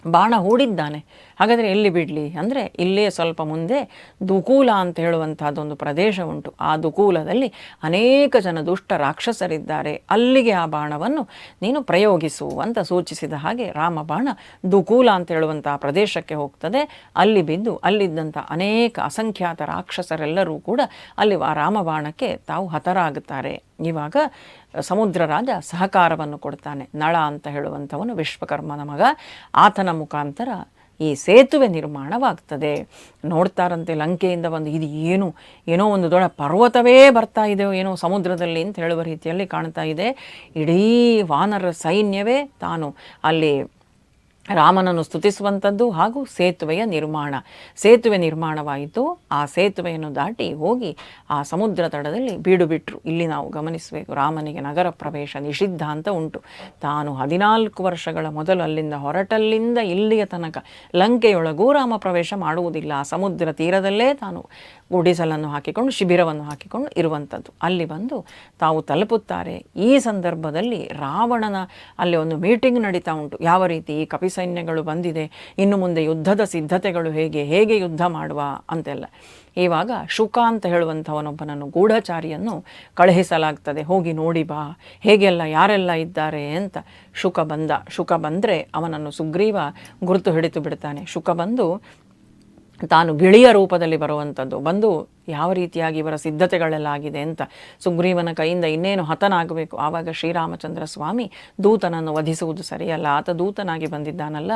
ಬಾಣ ಹೂಡಿದ್ದಾನೆ, ಹಾಗಾದರೆ ಎಲ್ಲಿ ಬಿಡಲಿ ಅಂದರೆ ಇಲ್ಲೇ ಸ್ವಲ್ಪ ಮುಂದೆ ದುಕೂಲ ಅಂತ ಹೇಳುವಂಥದ್ದೊಂದು ಪ್ರದೇಶ ಉಂಟು. ಆ ದುಕೂಲದಲ್ಲಿ ಅನೇಕ ಜನ ದುಷ್ಟ ರಾಕ್ಷಸರಿದ್ದಾರೆ, ಅಲ್ಲಿಗೆ ಆ ಬಾಣವನ್ನು ನೀನು ಪ್ರಯೋಗಿಸು ಅಂತ ಸೂಚಿಸಿದ ಹಾಗೆ ರಾಮಬಾಣ ದುಕೂಲ ಅಂತ ಹೇಳುವಂಥ ಪ್ರದೇಶಕ್ಕೆ ಹೋಗ್ತದೆ. ಅಲ್ಲಿ ಬಿದ್ದು ಅಲ್ಲಿದ್ದಂಥ ಅನೇಕ ಅಸಂಖ್ಯಾತ ರಾಕ್ಷಸರೆಲ್ಲರೂ ಕೂಡ ಅಲ್ಲಿ ಆ ರಾಮಬಾಣಕ್ಕೆ ತಾವು ಹತರಾಗುತ್ತಾರೆ. ಇವಾಗ ಸಮುದ್ರ ರಾಜ ಸಹಕಾರವನ್ನು ಕೊಡ್ತಾನೆ. ನಳ ಅಂತ ಹೇಳುವಂಥವನು ವಿಶ್ವಕರ್ಮನ ಮಗ, ಆತನ ಮುಖಾಂತರ ಈ ಸೇತುವೆ ನಿರ್ಮಾಣವಾಗ್ತದೆ. ನೋಡ್ತಾರಂತೆ ಲಂಕೆಯಿಂದ ಬಂದು, ಇದು ಏನೋ ಒಂದು ದೊಡ್ಡ ಪರ್ವತವೇ ಬರ್ತಾ ಇದೆಯೋ ಏನೋ ಸಮುದ್ರದಲ್ಲಿ ಅಂತ ಹೇಳುವ ರೀತಿಯಲ್ಲಿ ಕಾಣ್ತಾ ಇದೆ. ಇಡೀ ವಾನರ ಸೈನ್ಯವೇ ತಾನು ಅಲ್ಲಿ ರಾಮನನ್ನು ಸ್ತುತಿಸುವಂಥದ್ದು ಹಾಗೂ ಸೇತುವೆ ನಿರ್ಮಾಣವಾಯಿತು. ಆ ಸೇತುವೆಯನ್ನು ದಾಟಿ ಹೋಗಿ ಆ ಸಮುದ್ರ ತಟದಲ್ಲಿ ಬೀಡು ಬಿಟ್ಟರು. ಇಲ್ಲಿ ನಾವು ಗಮನಿಸಬೇಕು, ರಾಮನಿಗೆ ನಗರ ಪ್ರವೇಶ ನಿಷಿದ್ಧ ಅಂತ ಉಂಟು. ತಾನು 14 ವರ್ಷಗಳ ಮೊದಲು ಅಲ್ಲಿಂದ ಹೊರಟಲ್ಲಿಂದ ಇಲ್ಲಿಯ ತನಕ ಲಂಕೆಯೊಳಗೂ ರಾಮ ಪ್ರವೇಶ ಮಾಡುವುದಿಲ್ಲ. ಆ ಸಮುದ್ರ ತೀರದಲ್ಲೇ ತಾನು ಗುಡಿಸಲನ್ನು ಹಾಕಿಕೊಂಡು ಶಿಬಿರವನ್ನು ಹಾಕಿಕೊಂಡು ಇರುವಂಥದ್ದು. ಅಲ್ಲಿ ಬಂದು ತಾವು ತಲುಪುತ್ತಾರೆ. ಈ ಸಂದರ್ಭದಲ್ಲಿ ರಾವಣನ ಅಲ್ಲಿ ಒಂದು ಮೀಟಿಂಗ್ ನಡೀತಾ ಉಂಟು. ಯಾವ ರೀತಿ ಈ ಕಪಿಸೈನ್ಯಗಳು ಬಂದಿದೆ, ಇನ್ನು ಮುಂದೆ ಯುದ್ಧದ ಸಿದ್ಧತೆಗಳು ಹೇಗೆ ಯುದ್ಧ ಮಾಡುವ ಅಂತೆಲ್ಲ. ಇವಾಗ ಶುಕ ಅಂತ ಹೇಳುವಂಥವನೊಬ್ಬನನ್ನು ಗೂಢಚಾರಿಯನ್ನು ಕಳುಹಿಸಲಾಗ್ತದೆ, ಹೋಗಿ ನೋಡಿ ಬಾ ಹೇಗೆಲ್ಲ ಯಾರೆಲ್ಲ ಇದ್ದಾರೆ ಅಂತ. ಶುಕ ಬಂದರೆ ಅವನನ್ನು ಸುಗ್ರೀವ ಗುರುತು ಹಿಡಿತು ಬಿಡ್ತಾನೆ. ಶುಕ ಬಂದು ತಾನು ಗಿಳಿಯ ರೂಪದಲ್ಲಿ ಬರುವಂಥದ್ದು, ಬಂದು ಯಾವ ರೀತಿಯಾಗಿ ಇವರ ಸಿದ್ಧತೆಗಳೆಲ್ಲ ಆಗಿದೆ ಅಂತ ಸುಗ್ರೀವನ ಕೈಯಿಂದ ಇನ್ನೇನು ಹತನಾಗಬೇಕು. ಆವಾಗ ಶ್ರೀರಾಮಚಂದ್ರ ಸ್ವಾಮಿ ದೂತನನ್ನು ವಧಿಸುವುದು ಸರಿಯಲ್ಲ, ಆತ ದೂತನಾಗಿ ಬಂದಿದ್ದಾನಲ್ಲ,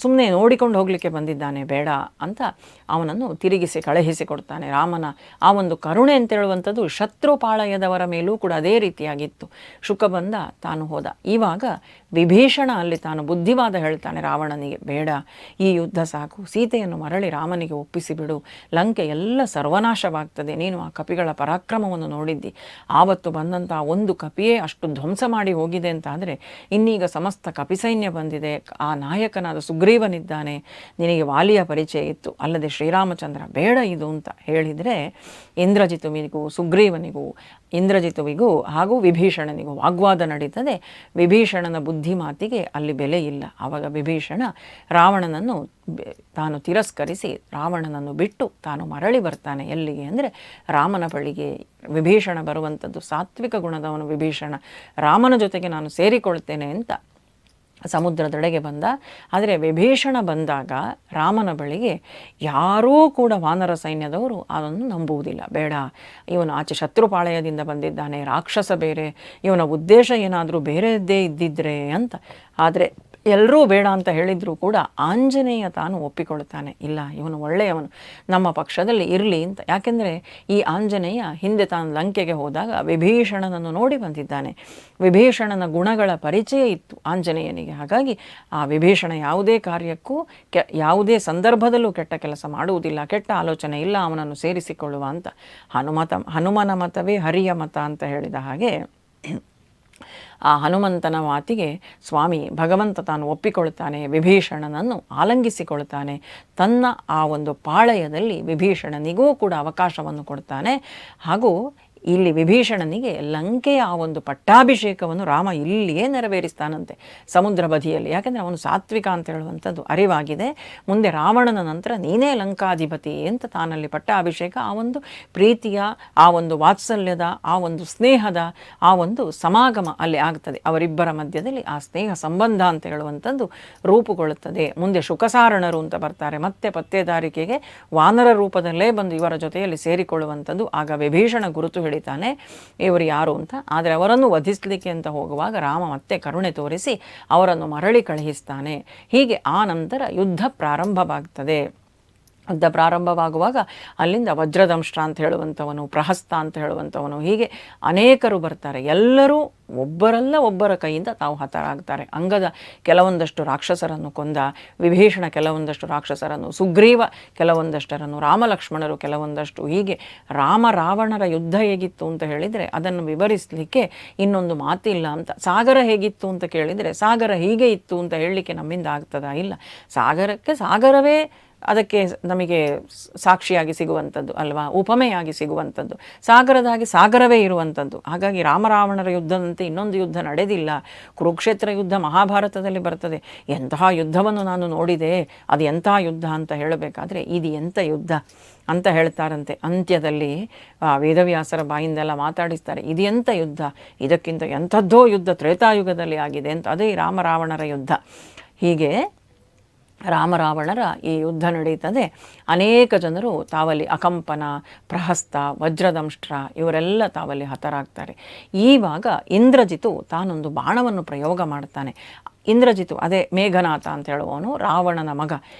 ಸುಮ್ಮನೆ ನೋಡಿಕೊಂಡು ಹೋಗಲಿಕ್ಕೆ ಬಂದಿದ್ದಾನೆ, ಬೇಡ ಅಂತ ಅವನನ್ನು ತಿರುಗಿಸಿ ಕಳುಹಿಸಿಕೊಡ್ತಾನೆ. ರಾಮನ ಆ ಒಂದು ಕರುಣೆ ಅಂತ ಹೇಳುವಂಥದ್ದು ಶತ್ರುಪಾಳಯದವರ ಮೇಲೂ ಕೂಡ ಅದೇ ರೀತಿಯಾಗಿತ್ತು. ಶುಕ ಬಂದ, ತಾನು ಹೋದ. ಇವಾಗ ವಿಭೀಷಣ ಅಲ್ಲಿ ತಾನು ಬುದ್ಧಿವಾದ ಹೇಳ್ತಾನೆ ರಾವಣನಿಗೆ, ಬೇಡ, ಈ ಯುದ್ಧ ಸಾಕು, ಸೀತೆಯನ್ನು ಮರಳಿ ರಾಮನಿಗೆ ಒಪ್ಪಿಸಿಬಿಡು, ಲಂಕೆ ಎಲ್ಲ ಸರ್ವನಾಶವಾಗ್ತದೆ. ನೀನು ಆ ಕಪಿಗಳ ಪರಾಕ್ರಮವನ್ನು ನೋಡಿದ್ದಿ, ಆವತ್ತು ಬಂದಂಥ ಒಂದು ಕಪಿಯೇ ಅಷ್ಟು ಧ್ವಂಸ ಮಾಡಿ ಹೋಗಿದೆ ಅಂತಾದರೆ ಇನ್ನೀಗ ಸಮಸ್ತ ಕಪಿಸೈನ್ಯ ಬಂದಿದೆ, ಆ ನಾಯಕನಾದ ಸುಗ್ರೀವನಿದ್ದಾನೆ, ನಿನಗೆ ವಾಲಿಯ ಪರಿಚಯ ಇತ್ತು, ಅಲ್ಲದೆ ಶ್ರೀರಾಮಚಂದ್ರ, ಬೇಡ ಇದು ಅಂತ ಹೇಳಿದರೆ ಇಂದ್ರಜಿತುವಿಗೂ ಹಾಗೂ ವಿಭೀಷಣನಿಗೂ ವಾಗ್ವಾದ ನಡೀತದೆ. ವಿಭೀಷಣನ ಬುದ್ಧಿ ಮಾತಿಗೆ ಅಲ್ಲಿ ಬೆಲೆ ಇಲ್ಲ. ಆವಾಗ ವಿಭೀಷಣ ರಾವಣನನ್ನು ತಾನು ತಿರಸ್ಕರಿಸಿ ರಾವಣನನ್ನು ಬಿಟ್ಟು ತಾನು ಮರಳಿ ಬರ್ತಾನೆ. ಎಲ್ಲಿಗೆ ಅಂದರೆ ರಾಮನ ಬಳಿಗೆ. ವಿಭೀಷಣ ಬರುವಂಥದ್ದು ಸಾತ್ವಿಕ ಗುಣದವನು ವಿಭೀಷಣ. ರಾಮನ ಜೊತೆಗೆ ನಾನು ಸೇರಿಕೊಳ್ತೇನೆ ಅಂತ ಸಮುದ್ರದೆಡೆಗೆ ಬಂದ. ಆದರೆ ವಿಭೀಷಣ ಬಂದಾಗ ರಾಮನ ಬಳಿಗೆ ಯಾರೂ ಕೂಡ ವಾನರ ಸೈನ್ಯದವರು ಅದನ್ನು ನಂಬುವುದಿಲ್ಲ. ಬೇಡ, ಇವನು ಆಚೆ ಶತ್ರುಪಾಳಯದಿಂದ ಬಂದಿದ್ದಾನೆ, ರಾಕ್ಷಸ ಬೇರೆ, ಇವನ ಉದ್ದೇಶ ಏನಾದರೂ ಬೇರೆಯದ್ದೇ ಇದ್ದಿದ್ರೆ ಅಂತ. ಆದರೆ ಎಲ್ಲರೂ ಬೇಡ ಅಂತ ಹೇಳಿದರೂ ಕೂಡ ಆಂಜನೇಯ ತಾನು ಒಪ್ಪಿಕೊಳ್ತಾನೆ, ಇಲ್ಲ ಇವನು ಒಳ್ಳೆಯವನು, ನಮ್ಮ ಪಕ್ಷದಲ್ಲಿ ಇರಲಿ ಅಂತ. ಯಾಕೆಂದರೆ ಈ ಆಂಜನೇಯ ಹಿಂದೆ ತಾನು ಲಂಕೆಗೆ ಹೋದಾಗ ವಿಭೀಷಣನನ್ನು ನೋಡಿ ಬಂದಿದ್ದಾನೆ. ವಿಭೀಷಣನ ಗುಣಗಳ ಪರಿಚಯ ಇತ್ತು ಆಂಜನೇಯನಿಗೆ. ಹಾಗಾಗಿ ಆ ವಿಭೀಷಣ ಯಾವುದೇ ಕಾರ್ಯಕ್ಕೂ ಯಾವುದೇ ಸಂದರ್ಭದಲ್ಲೂ ಕೆಟ್ಟ ಕೆಲಸ ಮಾಡುವುದಿಲ್ಲ, ಕೆಟ್ಟ ಆಲೋಚನೆ ಇಲ್ಲ ಅವನನ್ನು ಸೇರಿಸಿಕೊಳ್ಳುವ ಅಂತ. ಹನುಮನ ಮತವೇ ಹರಿಯ ಮತ ಅಂತ ಹೇಳಿದ ಹಾಗೆ ಆ ಹನುಮಂತನ ಮಾತಿಗೆ ಸ್ವಾಮಿ ಭಗವಂತ ತಾನು ಒಪ್ಪಿಕೊಳ್ತಾನೆ, ವಿಭೀಷಣನನ್ನು ಆಲಂಗಿಸಿಕೊಳ್ತಾನೆ. ತನ್ನ ಆ ಒಂದು ಪಾಳಯದಲ್ಲಿ ವಿಭೀಷಣನಿಗೂ ಕೂಡ ಅವಕಾಶವನ್ನು ಕೊಡ್ತಾನೆ. ಹಾಗೂ ಇಲ್ಲಿ ವಿಭೀಷಣನಿಗೆ ಲಂಕೆಯ ಆ ಒಂದು ಪಟ್ಟಾಭಿಷೇಕವನ್ನು ರಾಮ ಇಲ್ಲಿಯೇ ನೆರವೇರಿಸ್ತಾನಂತೆ, ಸಮುದ್ರ ಬದಿಯಲ್ಲಿ. ಯಾಕೆಂದರೆ ಅವನು ಸಾತ್ವಿಕ ಅಂತ ಹೇಳುವಂಥದ್ದು ಅರಿವಾಗಿದೆ. ಮುಂದೆ ರಾವಣನ ನಂತರ ನೀನೇ ಲಂಕಾಧಿಪತಿ ಅಂತ ತಾನಲ್ಲಿ ಪಟ್ಟಾಭಿಷೇಕ, ಆ ಒಂದು ಪ್ರೀತಿಯ, ಆ ಒಂದು ವಾತ್ಸಲ್ಯದ, ಆ ಒಂದು ಸ್ನೇಹದ ಆ ಒಂದು ಸಮಾಗಮ ಅಲ್ಲಿ ಆಗ್ತದೆ. ಅವರಿಬ್ಬರ ಮಧ್ಯದಲ್ಲಿ ಆ ಸ್ನೇಹ ಸಂಬಂಧ ಅಂತ ಹೇಳುವಂಥದ್ದು ರೂಪುಗೊಳ್ಳುತ್ತದೆ. ಮುಂದೆ ಶುಕಸಾರಣರು ಅಂತ ಬರ್ತಾರೆ, ಮತ್ತೆ ಪತ್ತೇದಾರಿಕೆಗೆ ವಾನರ ರೂಪದಲ್ಲೇ ಬಂದು ಇವರ ಜೊತೆಯಲ್ಲಿ ಸೇರಿಕೊಳ್ಳುವಂಥದ್ದು. ಆಗ ವಿಭೀಷಣ ಗುರುತು ಹಿಡಿತಾನೆ ಇವರು ಯಾರು ಅಂತ. ಆದರೆ ಅವರನ್ನು ವಧಿಸಲಿಕ್ಕೆ ಅಂತ ಹೋಗುವಾಗ ರಾಮ ಮತ್ತೆ ಕರುಣೆ ತೋರಿಸಿ ಅವರನ್ನು ಮರಳಿ ಕಳುಹಿಸ್ತಾನೆ. ಹೀಗೆ ಆ ನಂತರ ಯುದ್ಧ ಪ್ರಾರಂಭವಾಗ್ತದೆ. ಯುದ್ಧ ಪ್ರಾರಂಭವಾಗುವಾಗ ಅಲ್ಲಿಂದ ವಜ್ರದಂಷ್ಟ್ರ ಅಂತ ಹೇಳುವಂಥವನು, ಪ್ರಹಸ್ತ ಅಂತ ಹೇಳುವಂಥವನು, ಹೀಗೆ ಅನೇಕರು ಬರ್ತಾರೆ. ಎಲ್ಲರೂ ಒಬ್ಬರಲ್ಲ ಒಬ್ಬರ ಕೈಯಿಂದ ತಾವು ಹತರಾಗ್ತಾರೆ. ಅಂಗದ ಕೆಲವೊಂದಷ್ಟು ರಾಕ್ಷಸರನ್ನು ಕೊಂದ, ವಿಭೀಷಣ ಕೆಲವೊಂದಷ್ಟು ರಾಕ್ಷಸರನ್ನು, ಸುಗ್ರೀವ ಕೆಲವೊಂದಷ್ಟರನ್ನು, ರಾಮಲಕ್ಷ್ಮಣರು ಕೆಲವೊಂದಷ್ಟು. ಹೀಗೆ ರಾಮ ರಾವಣರ ಯುದ್ಧ ಹೇಗಿತ್ತು ಅಂತ ಹೇಳಿದರೆ ಅದನ್ನು ವಿವರಿಸಲಿಕ್ಕೆ ಇನ್ನೊಂದು ಮಾತಿಲ್ಲ ಅಂತ. ಸಾಗರ ಹೇಗಿತ್ತು ಅಂತ ಕೇಳಿದರೆ ಸಾಗರ ಹೀಗೆ ಇತ್ತು ಅಂತ ಹೇಳಲಿಕ್ಕೆ ನಮ್ಮಿಂದ ಆಗ್ತದಾ? ಇಲ್ಲ. ಸಾಗರಕ್ಕೆ ಸಾಗರವೇ ಅದಕ್ಕೆ ನಮಗೆ ಸಾಕ್ಷಿಯಾಗಿ ಸಿಗುವಂಥದ್ದು ಅಲ್ವಾ, ಉಪಮೆಯಾಗಿ ಸಿಗುವಂಥದ್ದು. ಸಾಗರದಾಗಿ ಸಾಗರವೇ ಇರುವಂಥದ್ದು. ಹಾಗಾಗಿ ರಾಮರಾವಣರ ಯುದ್ಧದಂತೆ ಇನ್ನೊಂದು ಯುದ್ಧ ನಡೆದಿಲ್ಲ. ಕುರುಕ್ಷೇತ್ರ ಯುದ್ಧ ಮಹಾಭಾರತದಲ್ಲಿ ಬರ್ತದೆ. ಎಂತಹ ಯುದ್ಧವನ್ನು ನಾನು ನೋಡಿದೆ, ಅದು ಎಂಥ ಯುದ್ಧ ಅಂತ ಹೇಳಬೇಕಾದ್ರೆ ಇದು ಎಂಥ ಯುದ್ಧ ಅಂತ ಹೇಳ್ತಾರಂತೆ. ಅಂತ್ಯದಲ್ಲಿ ವೇದವ್ಯಾಸರ ಬಾಯಿಂದೆಲ್ಲ ಮಾತಾಡಿಸ್ತಾರೆ, ಇದು ಎಂಥ ಯುದ್ಧ, ಇದಕ್ಕಿಂತ ಎಂಥದ್ದೋ ಯುದ್ಧ ತ್ರೇತಾಯುಗದಲ್ಲಿ ಆಗಿದೆ ಅಂತ. ಅದೇ ರಾಮರಾವಣರ ಯುದ್ಧ. ಹೀಗೆ ರಾಮರಾವಣರ ಈ ಯುದ್ಧ ನಡೀತದೆ. ಅನೇಕ ಜನರು ತಾವಲ್ಲಿ ಅಕಂಪನ, ಪ್ರಹಸ್ತ, ವಜ್ರದಂಷ್ಟ್ರ ಇವರೆಲ್ಲ ತಾವಲ್ಲಿ ಹತರಾಗ್ತಾರೆ. ಈವಾಗ ಇಂದ್ರಜಿತು ತಾನೊಂದು ಬಾಣವನ್ನು ಪ್ರಯೋಗ ಮಾಡ್ತಾನೆ. ಇಂದ್ರಜಿತು ಅದೇ ಮೇಘನಾಥ ಅಂತ ಹೇಳುವವನು, ರಾವಣನ ಮಗ.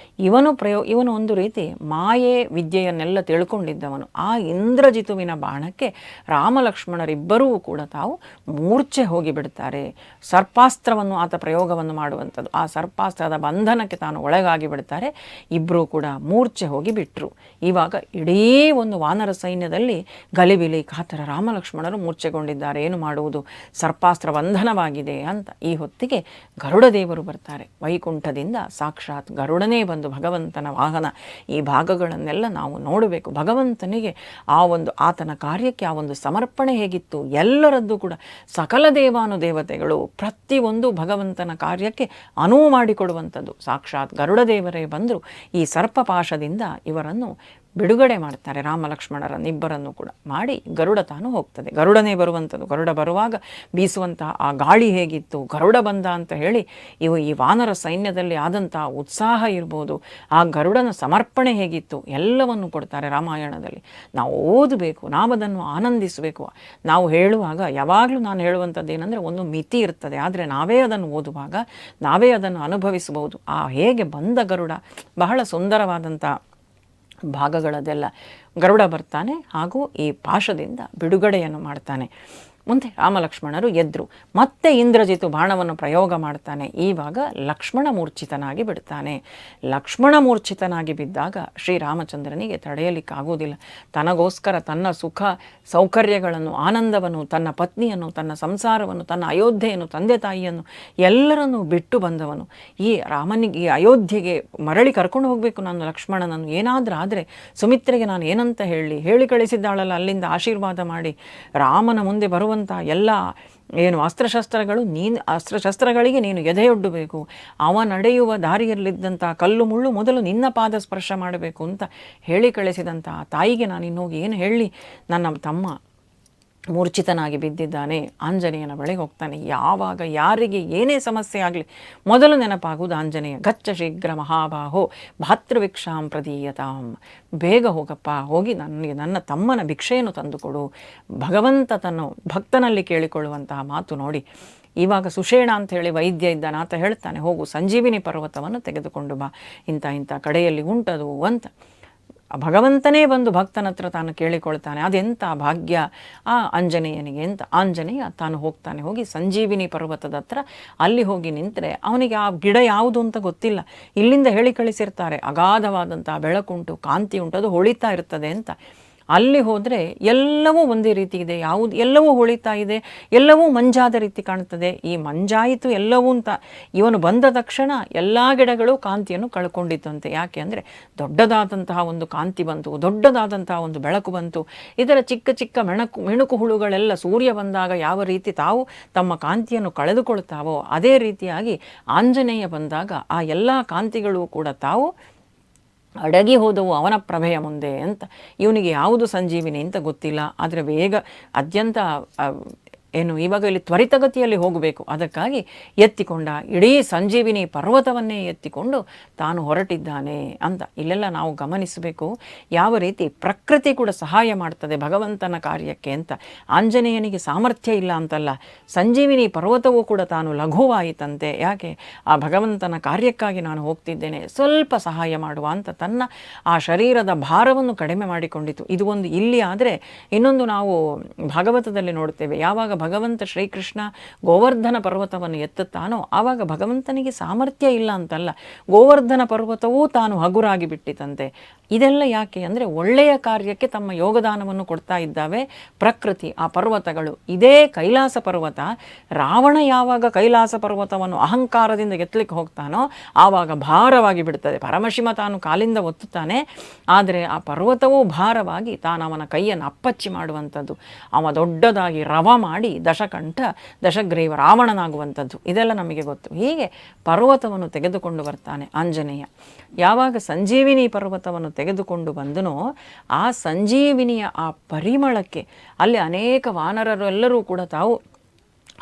ಇವನು ಒಂದು ರೀತಿ ಮಾಯೆ ವಿದ್ಯೆಯನ್ನೆಲ್ಲ ತಿಳ್ಕೊಂಡಿದ್ದವನು. ಆ ಇಂದ್ರಜಿತುವಿನ ಬಾಣಕ್ಕೆ ರಾಮಲಕ್ಷ್ಮಣರಿಬ್ಬರೂ ಕೂಡ ತಾವು ಮೂರ್ಛೆ ಹೋಗಿಬಿಡ್ತಾರೆ. ಸರ್ಪಾಸ್ತ್ರವನ್ನು ಆತ ಪ್ರಯೋಗವನ್ನು ಮಾಡುವಂಥದ್ದು. ಆ ಸರ್ಪಾಸ್ತ್ರದ ಬಂಧನಕ್ಕೆ ತಾನು ಒಳಗಾಗಿ ಬಿಡ್ತಾರೆ. ಇಬ್ಬರೂ ಕೂಡ ಮೂರ್ಛೆ ಹೋಗಿ ಬಿಟ್ಟರು. ಇವಾಗ ಇಡೀ ಒಂದು ವಾನರ ಸೈನ್ಯದಲ್ಲಿ ಗಲಿಬಿಲಿ ಕಾತರ. ರಾಮಲಕ್ಷ್ಮಣರು ಮೂರ್ಛೆಗೊಂಡಿದ್ದಾರೆ, ಏನು ಮಾಡುವುದು, ಸರ್ಪಾಸ್ತ್ರ ಬಂಧನವಾಗಿದೆ ಅಂತ. ಈ ಹೊತ್ತಿಗೆ ಗರುಡದೇವರು ಬರ್ತಾರೆ. ವೈಕುಂಠದಿಂದ ಸಾಕ್ಷಾತ್ ಗರುಡನೇ ಬಂದು, ಭಗವಂತನ ವಾಹನ. ಈ ಭಾಗಗಳನ್ನೆಲ್ಲ ನಾವು ನೋಡಬೇಕು. ಭಗವಂತನಿಗೆ ಆ ಒಂದು ಆತನ ಕಾರ್ಯಕ್ಕೆ ಆ ಒಂದು ಸಮರ್ಪಣೆ ಹೇಗಿತ್ತು. ಎಲ್ಲರದ್ದು ಕೂಡ ಸಕಲ ದೇವಾನುದೇವತೆಗಳು ಪ್ರತಿಯೊಂದು ಭಗವಂತನ ಕಾರ್ಯಕ್ಕೆ ಅನುವು ಮಾಡಿಕೊಡುವಂಥದ್ದು. ಸಾಕ್ಷಾತ್ ಗರುಡದೇವರೇ ಬಂದರು ಈ ಸರ್ಪಪಾಶದಿಂದ ಇವರನ್ನು ಬಿಡುಗಡೆ ಮಾಡ್ತಾರೆ. ರಾಮಲಕ್ಷ್ಮಣರನ್ನಿಬ್ಬರನ್ನು ಕೂಡ ಮಾಡಿ ಗರುಡ ತಾನು ಹೋಗ್ತದೆ. ಗರುಡನೇ ಬರುವಂಥದ್ದು. ಗರುಡ ಬರುವಾಗ ಬೀಸುವಂತಹ ಆ ಗಾಳಿ ಹೇಗಿತ್ತು, ಗರುಡ ಬಂದ ಅಂತ ಹೇಳಿ ಈ ವಾನರ ಸೈನ್ಯದಲ್ಲಿ ಆದಂತಹ ಉತ್ಸಾಹ ಇರ್ಬೋದು, ಆ ಗರುಡನ ಸಮರ್ಪಣೆ ಹೇಗಿತ್ತು ಎಲ್ಲವನ್ನು ಕೊಡ್ತಾರೆ ರಾಮಾಯಣದಲ್ಲಿ. ನಾವು ಓದಬೇಕು, ನಾವು ಅದನ್ನು ಆನಂದಿಸಬೇಕು. ನಾವು ಹೇಳುವಾಗ ಯಾವಾಗಲೂ ನಾನು ಹೇಳುವಂಥದ್ದು ಏನಂದರೆ ಒಂದು ಮಿತಿ ಇರ್ತದೆ. ಆದರೆ ನಾವೇ ಅದನ್ನು ಓದುವಾಗ ನಾವೇ ಅದನ್ನು ಅನುಭವಿಸಬಹುದು. ಆ ಹೇಗೆ ಬಂದ ಗರುಡ ಬಹಳ ಸುಂದರವಾದಂಥ ಭಾಗಗಳದೆಲ್ಲ. ಗರುಡ ಬರ್ತಾನೆ ಹಾಗೂ ಈ ಪಾಶದಿಂದ ಬಿಡುಗಡೆಯನ್ನು ಮಾಡ್ತಾನೆ. ಮುಂದೆ ರಾಮಲಕ್ಷ್ಮಣರು ಎದ್ರು. ಮತ್ತೆ ಇಂದ್ರಜಿತು ಬಾಣವನ್ನು ಪ್ರಯೋಗ ಮಾಡ್ತಾನೆ. ಈವಾಗ ಲಕ್ಷ್ಮಣ ಮೂರ್ಛಿತನಾಗಿ ಬಿಡ್ತಾನೆ. ಲಕ್ಷ್ಮಣ ಮೂರ್ಛಿತನಾಗಿ ಬಿದ್ದಾಗ ಶ್ರೀರಾಮಚಂದ್ರನಿಗೆ ತಡೆಯಲಿಕ್ಕಾಗುವುದಿಲ್ಲ. ತನಗೋಸ್ಕರ ತನ್ನ ಸುಖ ಸೌಕರ್ಯಗಳನ್ನು, ಆನಂದವನ್ನು, ತನ್ನ ಪತ್ನಿಯನ್ನು, ತನ್ನ ಸಂಸಾರವನ್ನು, ತನ್ನ ಅಯೋಧ್ಯೆಯನ್ನು, ತಂದೆ ತಾಯಿಯನ್ನು ಎಲ್ಲರನ್ನೂ ಬಿಟ್ಟು ಬಂದವನು. ಈ ರಾಮನಿಗೆ, ಈ ಅಯೋಧ್ಯೆಗೆ ಮರಳಿ ಕರ್ಕೊಂಡು ಹೋಗಬೇಕು ನಾನು ಲಕ್ಷ್ಮಣನನ್ನು. ಏನಾದರೂ ಆದರೆ ಸುಮಿತ್ರೆಗೆ ನಾನು ಏನಂತ ಹೇಳಿ ಕಳಿಸಿದ್ದಾಳಲ್ಲ ಅಲ್ಲಿಂದ ಆಶೀರ್ವಾದ ಮಾಡಿ. ರಾಮನ ಮುಂದೆ ಬರುವಂಥ ಎಲ್ಲ ಏನು ಅಸ್ತ್ರಶಸ್ತ್ರಗಳಿಗೆ ನೀನು ಎದೆಯೊಡ್ಡಬೇಕು. ಅವ ನಡೆಯುವ ದಾರಿಯಲ್ಲಿದ್ದಂಥ ಕಲ್ಲು ಮುಳ್ಳು ಮೊದಲು ನಿನ್ನ ಪಾದ ಸ್ಪರ್ಶ ಮಾಡಬೇಕು ಅಂತ ಹೇಳಿ ಕಳಿಸಿದಂಥ ತಾಯಿಗೆ ನಾನು ಇನ್ನೋಗಿ ಏನು ಹೇಳಿ ನನ್ನ ತಮ್ಮ ಮೂರ್ಛಿತನಾಗಿ ಬಿದ್ದಿದ್ದಾನೆ. ಆಂಜನೇಯನ ಬಳಿಗೆ ಹೋಗ್ತಾನೆ. ಯಾವಾಗ ಯಾರಿಗೆ ಏನೇ ಸಮಸ್ಯೆ ಆಗಲಿ ಮೊದಲು ನೆನಪಾಗುವುದು ಆಂಜನೇಯ. ಗಚ್ಚ ಶೀಘ್ರ ಮಹಾಬಾಹೋ ಭಾತೃಭಿಕ್ಷಾಂ ಪ್ರದೀಯತಾಂ. ಬೇಗ ಹೋಗಪ್ಪ, ಹೋಗಿ ನನಗೆ ನನ್ನ ತಮ್ಮನ ಭಿಕ್ಷೆಯನ್ನು ತಂದುಕೊಡು. ಭಗವಂತ ತನ್ನ ಭಕ್ತನಲ್ಲಿ ಕೇಳಿಕೊಳ್ಳುವಂತಹ ಮಾತು ನೋಡಿ. ಇವಾಗ ಸುಷೇಣ ಅಂತ ಹೇಳಿ ವೈದ್ಯ ಇದ್ದಾನೆ, ಆತ ಹೇಳ್ತಾನೆ, ಹೋಗು ಸಂಜೀವಿನಿ ಪರ್ವತವನ್ನು ತೆಗೆದುಕೊಂಡು ಬಾ, ಇಂಥ ಕಡೆಯಲ್ಲಿ ಉಂಟದು ಅಂತ. ಭಗವಂತನೇ ಬಂದು ಭಕ್ತನ ಹತ್ರ ತಾನು ಕೇಳಿಕೊಳ್ತಾನೆ. ಅದೆಂಥ ಭಾಗ್ಯ ಆ ಆಂಜನೇಯನಿಗೆ ಅಂತ. ಆಂಜನೇಯ ತಾನು ಹೋಗ್ತಾನೆ. ಹೋಗಿ ಸಂಜೀವಿನಿ ಪರ್ವತದ ಹತ್ರ ಅಲ್ಲಿ ಹೋಗಿ ನಿಂತರೆ ಅವನಿಗೆ ಆ ಗಿಡ ಯಾವುದು ಅಂತ ಗೊತ್ತಿಲ್ಲ. ಇಲ್ಲಿಂದ ಹೇಳಿ ಕಳಿಸಿರ್ತಾರೆ, ಅಗಾಧವಾದಂಥ ಬೆಳಕುಂಟು, ಕಾಂತಿ ಉಂಟು, ಅದು ಹೊಳಿತಾ ಇರ್ತದೆ ಅಂತ. ಅಲ್ಲಿ ಹೋದರೆ ಎಲ್ಲವೂ ಒಂದೇ ರೀತಿ ಇದೆ, ಎಲ್ಲವೂ ಹೊಳಿತಾ ಇದೆ, ಎಲ್ಲವೂ ಮಂಜಾದ ರೀತಿ ಕಾಣ್ತದೆ. ಈ ಮಂಜಾಯಿತು ಎಲ್ಲವೂ ಅಂತ ಇವನು ಬಂದ ತಕ್ಷಣ ಎಲ್ಲ ಗಿಡಗಳು ಕಾಂತಿಯನ್ನು ಕಳ್ಕೊಂಡಿತ್ತಂತೆ. ಯಾಕೆ ಅಂದರೆ ದೊಡ್ಡದಾದಂತಹ ಒಂದು ಕಾಂತಿ ಬಂತು, ದೊಡ್ಡದಾದಂತಹ ಒಂದು ಬೆಳಕು ಬಂತು. ಇದರ ಚಿಕ್ಕ ಚಿಕ್ಕ ಮಿಣುಕು ಹುಳುಗಳೆಲ್ಲ ಸೂರ್ಯ ಬಂದಾಗ ಯಾವ ರೀತಿ ತಾವು ತಮ್ಮ ಕಾಂತಿಯನ್ನು ಕಳೆದುಕೊಳ್ತಾವೋ ಅದೇ ರೀತಿಯಾಗಿ ಆಂಜನೇಯ ಬಂದಾಗ ಆ ಎಲ್ಲ ಕಾಂತಿಗಳು ಕೂಡ ತಾವು ಅಡಗಿ ಹೋದವು ಅವನ ಪ್ರಭೆಯ ಮುಂದೆ ಅಂತ. ಇವನಿಗೆ ಯಾವುದು ಸಂಜೀವಿನಿ ಅಂತ ಗೊತ್ತಿಲ್ಲ, ಆದರೆ ಬೇಗ ಅತ್ಯಂತ ಇವಾಗ ಇಲ್ಲಿ ತ್ವರಿತಗತಿಯಲ್ಲಿ ಹೋಗಬೇಕು. ಅದಕ್ಕಾಗಿ ಎತ್ತಿಕೊಂಡ ಇಡೀ ಸಂಜೀವಿನಿ ಪರ್ವತವನ್ನೇ ಎತ್ತಿಕೊಂಡು ತಾನು ಹೊರಟಿದ್ದಾನೆ ಅಂತ. ಇಲ್ಲೆಲ್ಲ ನಾವು ಗಮನಿಸಬೇಕು ಯಾವ ರೀತಿ ಪ್ರಕೃತಿ ಕೂಡ ಸಹಾಯ ಮಾಡ್ತದೆ ಭಗವಂತನ ಕಾರ್ಯಕ್ಕೆ ಅಂತ. ಆಂಜನೇಯನಿಗೆ ಸಾಮರ್ಥ್ಯ ಇಲ್ಲ ಅಂತಲ್ಲ, ಸಂಜೀವಿನಿ ಪರ್ವತವೂ ಕೂಡ ತಾನು ಲಘುವಾಯಿತಂತೆ. ಯಾಕೆ? ಆ ಭಗವಂತನ ಕಾರ್ಯಕ್ಕಾಗಿ ನಾನು ಹೋಗ್ತಿದ್ದೇನೆ, ಸ್ವಲ್ಪ ಸಹಾಯ ಮಾಡುವ ಅಂತ ತನ್ನ ಆ ಶರೀರದ ಭಾರವನ್ನು ಕಡಿಮೆ ಮಾಡಿಕೊಂಡಿತು. ಇದು ಒಂದು ಇಲ್ಲಿ. ಆದರೆ ಇನ್ನೊಂದು ನಾವು ಭಾಗವತದಲ್ಲಿ ನೋಡ್ತೇವೆ, ಯಾವಾಗ ಭಗವಂತ ಶ್ರೀಕೃಷ್ಣ ಗೋವರ್ಧನ ಪರ್ವತವನ್ನು ಎತ್ತುತ್ತಾನೋ ಆವಾಗ ಭಗವಂತನಿಗೆ ಸಾಮರ್ಥ್ಯ ಇಲ್ಲ ಅಂತಲ್ಲ, ಗೋವರ್ಧನ ಪರ್ವತವೂ ತಾನು ಹಗುರಾಗಿ ಬಿಟ್ಟಿತಂತೆ. ಇದೆಲ್ಲ ಯಾಕೆ ಅಂದರೆ ಒಳ್ಳೆಯ ಕಾರ್ಯಕ್ಕೆ ತಮ್ಮ ಯೋಗದಾನವನ್ನು ಕೊಡ್ತಾ ಇದ್ದಾವೆ ಪ್ರಕೃತಿ, ಆ ಪರ್ವತಗಳು. ಇದೇ ಕೈಲಾಸ ಪರ್ವತ, ರಾವಣ ಯಾವಾಗ ಕೈಲಾಸ ಪರ್ವತವನ್ನು ಅಹಂಕಾರದಿಂದ ಎತ್ತಲಿಕ್ಕೆ ಹೋಗ್ತಾನೋ ಆವಾಗ ಭಾರವಾಗಿ ಬಿಡ್ತದೆ. ಪರಮಶಿವ ತಾನು ಕಾಲಿಂದ ಒತ್ತುತ್ತಾನೆ, ಆದರೆ ಆ ಪರ್ವತವೂ ಭಾರವಾಗಿ ತಾನು ಅವನ ಕೈಯನ್ನು ಅಪ್ಪಚ್ಚಿ ಮಾಡುವಂಥದ್ದು, ಅವ ದೊಡ್ಡದಾಗಿ ರವ ಮಾಡಿ ದಶಕಂಠ ದಶಗ್ರೀವ ರಾವಣನಾಗುವಂಥದ್ದು, ಇದೆಲ್ಲ ನಮಗೆ ಗೊತ್ತು. ಹೀಗೆ ಪರ್ವತವನ್ನು ತೆಗೆದುಕೊಂಡು ಬರ್ತಾನೆ ಆಂಜನೇಯ. ಯಾವಾಗ ಸಂಜೀವಿನಿ ಪರ್ವತವನ್ನು ತೆಗೆದುಕೊಂಡು ಬಂದನೋ ಆ ಸಂಜೀವಿನಿಯ ಆ ಪರಿಮಳಕ್ಕೆ ಅಲ್ಲಿ ಅನೇಕ ವಾನರರು ಎಲ್ಲರೂ ಕೂಡ ತಾವು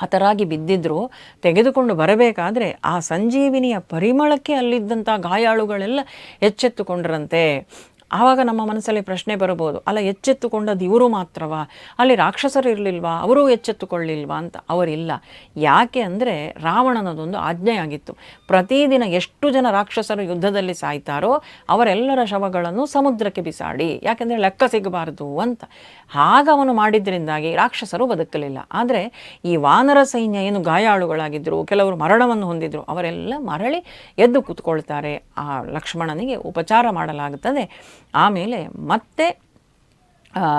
ಹತರಾಗಿ ಬಿದ್ದಿದ್ರು. ತೆಗೆದುಕೊಂಡು ಬರಬೇಕಾದ್ರೆ ಆ ಸಂಜೀವಿನಿಯ ಪರಿಮಳಕ್ಕೆ ಅಲ್ಲಿದ್ದಂಥ ಗಾಯಾಳುಗಳೆಲ್ಲ ಎಚ್ಚೆತ್ತುಕೊಂಡ್ರಂತೆ. ಆವಾಗ ನಮ್ಮ ಮನಸ್ಸಲ್ಲಿ ಪ್ರಶ್ನೆ ಬರಬಹುದು, ಅಲ್ಲ ಎಚ್ಚೆತ್ತುಕೊಂಡದ್ದು ಇವರು ಮಾತ್ರವಾ, ಅಲ್ಲಿ ರಾಕ್ಷಸರು ಇರಲಿಲ್ವಾ, ಅವರು ಎಚ್ಚೆತ್ತುಕೊಳ್ಳಿಲ್ವಾ ಅಂತ. ಅವರಿಲ್ಲ. ಯಾಕೆ ಅಂದರೆ ರಾವಣನದೊಂದು ಆಜ್ಞೆಯಾಗಿತ್ತು, ಪ್ರತಿದಿನ ಎಷ್ಟು ಜನ ರಾಕ್ಷಸರು ಯುದ್ಧದಲ್ಲಿ ಸಾಯ್ತಾರೋ ಅವರೆಲ್ಲರ ಶವಗಳನ್ನು ಸಮುದ್ರಕ್ಕೆ ಬಿಸಾಡಿ, ಯಾಕೆಂದರೆ ಲೆಕ್ಕ ಸಿಗಬಾರದು ಅಂತ. ಆಗ ಅವನು ಮಾಡಿದ್ದರಿಂದಾಗಿ ರಾಕ್ಷಸರು ಬದುಕಲಿಲ್ಲ. ಆದರೆ ಈ ವಾನರ ಸೈನ್ಯ ಏನು ಗಾಯಾಳುಗಳಾಗಿದ್ದರು, ಕೆಲವರು ಮರಣವನ್ನು ಹೊಂದಿದ್ರು, ಅವರೆಲ್ಲ ಮರಳಿ ಎದ್ದು ಕೂತ್ಕೊಳ್ತಾರೆ. ಆ ಲಕ್ಷ್ಮಣನಿಗೆ ಉಪಚಾರ ಮಾಡಲಾಗುತ್ತದೆ. ಆಮೇಲೆ ಮತ್ತೆ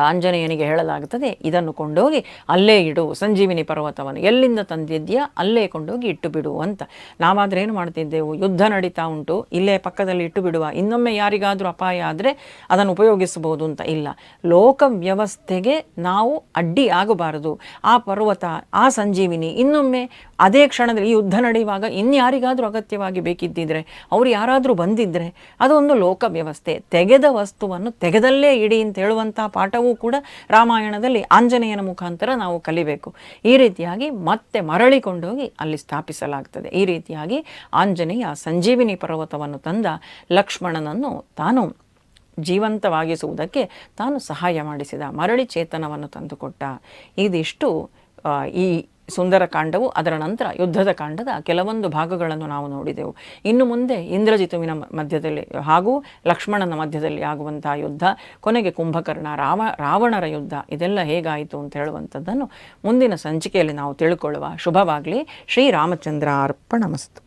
ಆಂಜನೇಯನಿಗೆ ಹೇಳಲಾಗುತ್ತದೆ, ಇದನ್ನು ಕೊಂಡೋಗಿ ಅಲ್ಲೇ ಇಡು, ಸಂಜೀವಿನಿ ಪರ್ವತವನ್ನು ಎಲ್ಲಿಂದ ತಂದಿದ್ಯಾ ಅಲ್ಲೇ ಕೊಂಡೋಗಿ ಇಟ್ಟು ಬಿಡು ಅಂತ. ನಾವಾದರೆ ಏನು ಮಾಡ್ತಿದ್ದೆವು, ಯುದ್ಧ ನಡೀತಾ ಉಂಟು, ಇಲ್ಲೇ ಪಕ್ಕದಲ್ಲಿ ಇಟ್ಟು ಬಿಡುವ, ಇನ್ನೊಮ್ಮೆ ಯಾರಿಗಾದರೂ ಅಪಾಯ ಆದರೆ ಅದನ್ನು ಉಪಯೋಗಿಸಬಹುದು ಅಂತ. ಇಲ್ಲ, ಲೋಕ ವ್ಯವಸ್ಥೆಗೆ ನಾವು ಅಡ್ಡಿ ಆಗಬಾರದು. ಆ ಪರ್ವತ, ಆ ಸಂಜೀವಿನಿ ಇನ್ನೊಮ್ಮೆ ಅದೇ ಕ್ಷಣದಲ್ಲಿ ಈ ಯುದ್ಧ ನಡೆಯುವಾಗ ಇನ್ಯಾರಿಗಾದರೂ ಅಗತ್ಯವಾಗಿ ಬೇಕಿದ್ದಿದ್ರೆ, ಅವರು ಯಾರಾದರೂ ಬಂದಿದ್ದರೆ, ಅದೊಂದು ಲೋಕ ವ್ಯವಸ್ಥೆ. ತೆಗೆದ ವಸ್ತುವನ್ನು ತೆಗೆದಲ್ಲೇ ಇಡಿ ಅಂತ ಹೇಳುವಂಥ ಪಾಠವೂ ಕೂಡ ರಾಮಾಯಣದಲ್ಲಿ ಆಂಜನೇಯನ ಮುಖಾಂತರ ನಾವು ಕಲಿಬೇಕು. ಈ ರೀತಿಯಾಗಿ ಮತ್ತೆ ಮರಳಿಕೊಂಡೋಗಿ ಅಲ್ಲಿ ಸ್ಥಾಪಿಸಲಾಗ್ತದೆ. ಈ ರೀತಿಯಾಗಿ ಆಂಜನೇಯ ಸಂಜೀವಿನಿ ಪರ್ವತವನ್ನು ತಂದ ಲಕ್ಷ್ಮಣನನ್ನು ತಾನು ಜೀವಂತವಾಗಿಸುವುದಕ್ಕೆ ತಾನು ಸಹಾಯ ಮಾಡಿಸಿದ, ಮರಳಿ ಚೇತನವನ್ನು ತಂದುಕೊಟ್ಟ. ಇದಿಷ್ಟು ಈ ಸುಂದರಕಾಂಡವು. ಅದರ ನಂತರ ಯುದ್ಧದ ಕಾಂಡದ ಕೆಲವೊಂದು ಭಾಗಗಳನ್ನು ನಾವು ನೋಡಿದೆವು. ಇನ್ನು ಮುಂದೆ ಇಂದ್ರಜಿತುವಿನ ಮಧ್ಯದಲ್ಲಿ ಹಾಗೂ ಲಕ್ಷ್ಮಣನ ಮಧ್ಯದಲ್ಲಿ ಆಗುವಂತಹ ಯುದ್ಧ, ಕೊನೆಗೆ ಕುಂಭಕರ್ಣ ರಾವಣರ ಯುದ್ಧ, ಇದೆಲ್ಲ ಹೇಗಾಯಿತು ಅಂತ ಹೇಳುವಂಥದ್ದನ್ನು ಮುಂದಿನ ಸಂಚಿಕೆಯಲ್ಲಿ ನಾವು ತಿಳ್ಕೊಳ್ಳುವ. ಶುಭವಾಗಲಿ. ಶ್ರೀರಾಮಚಂದ್ರ ಅರ್ಪಣಮಸ್ತು.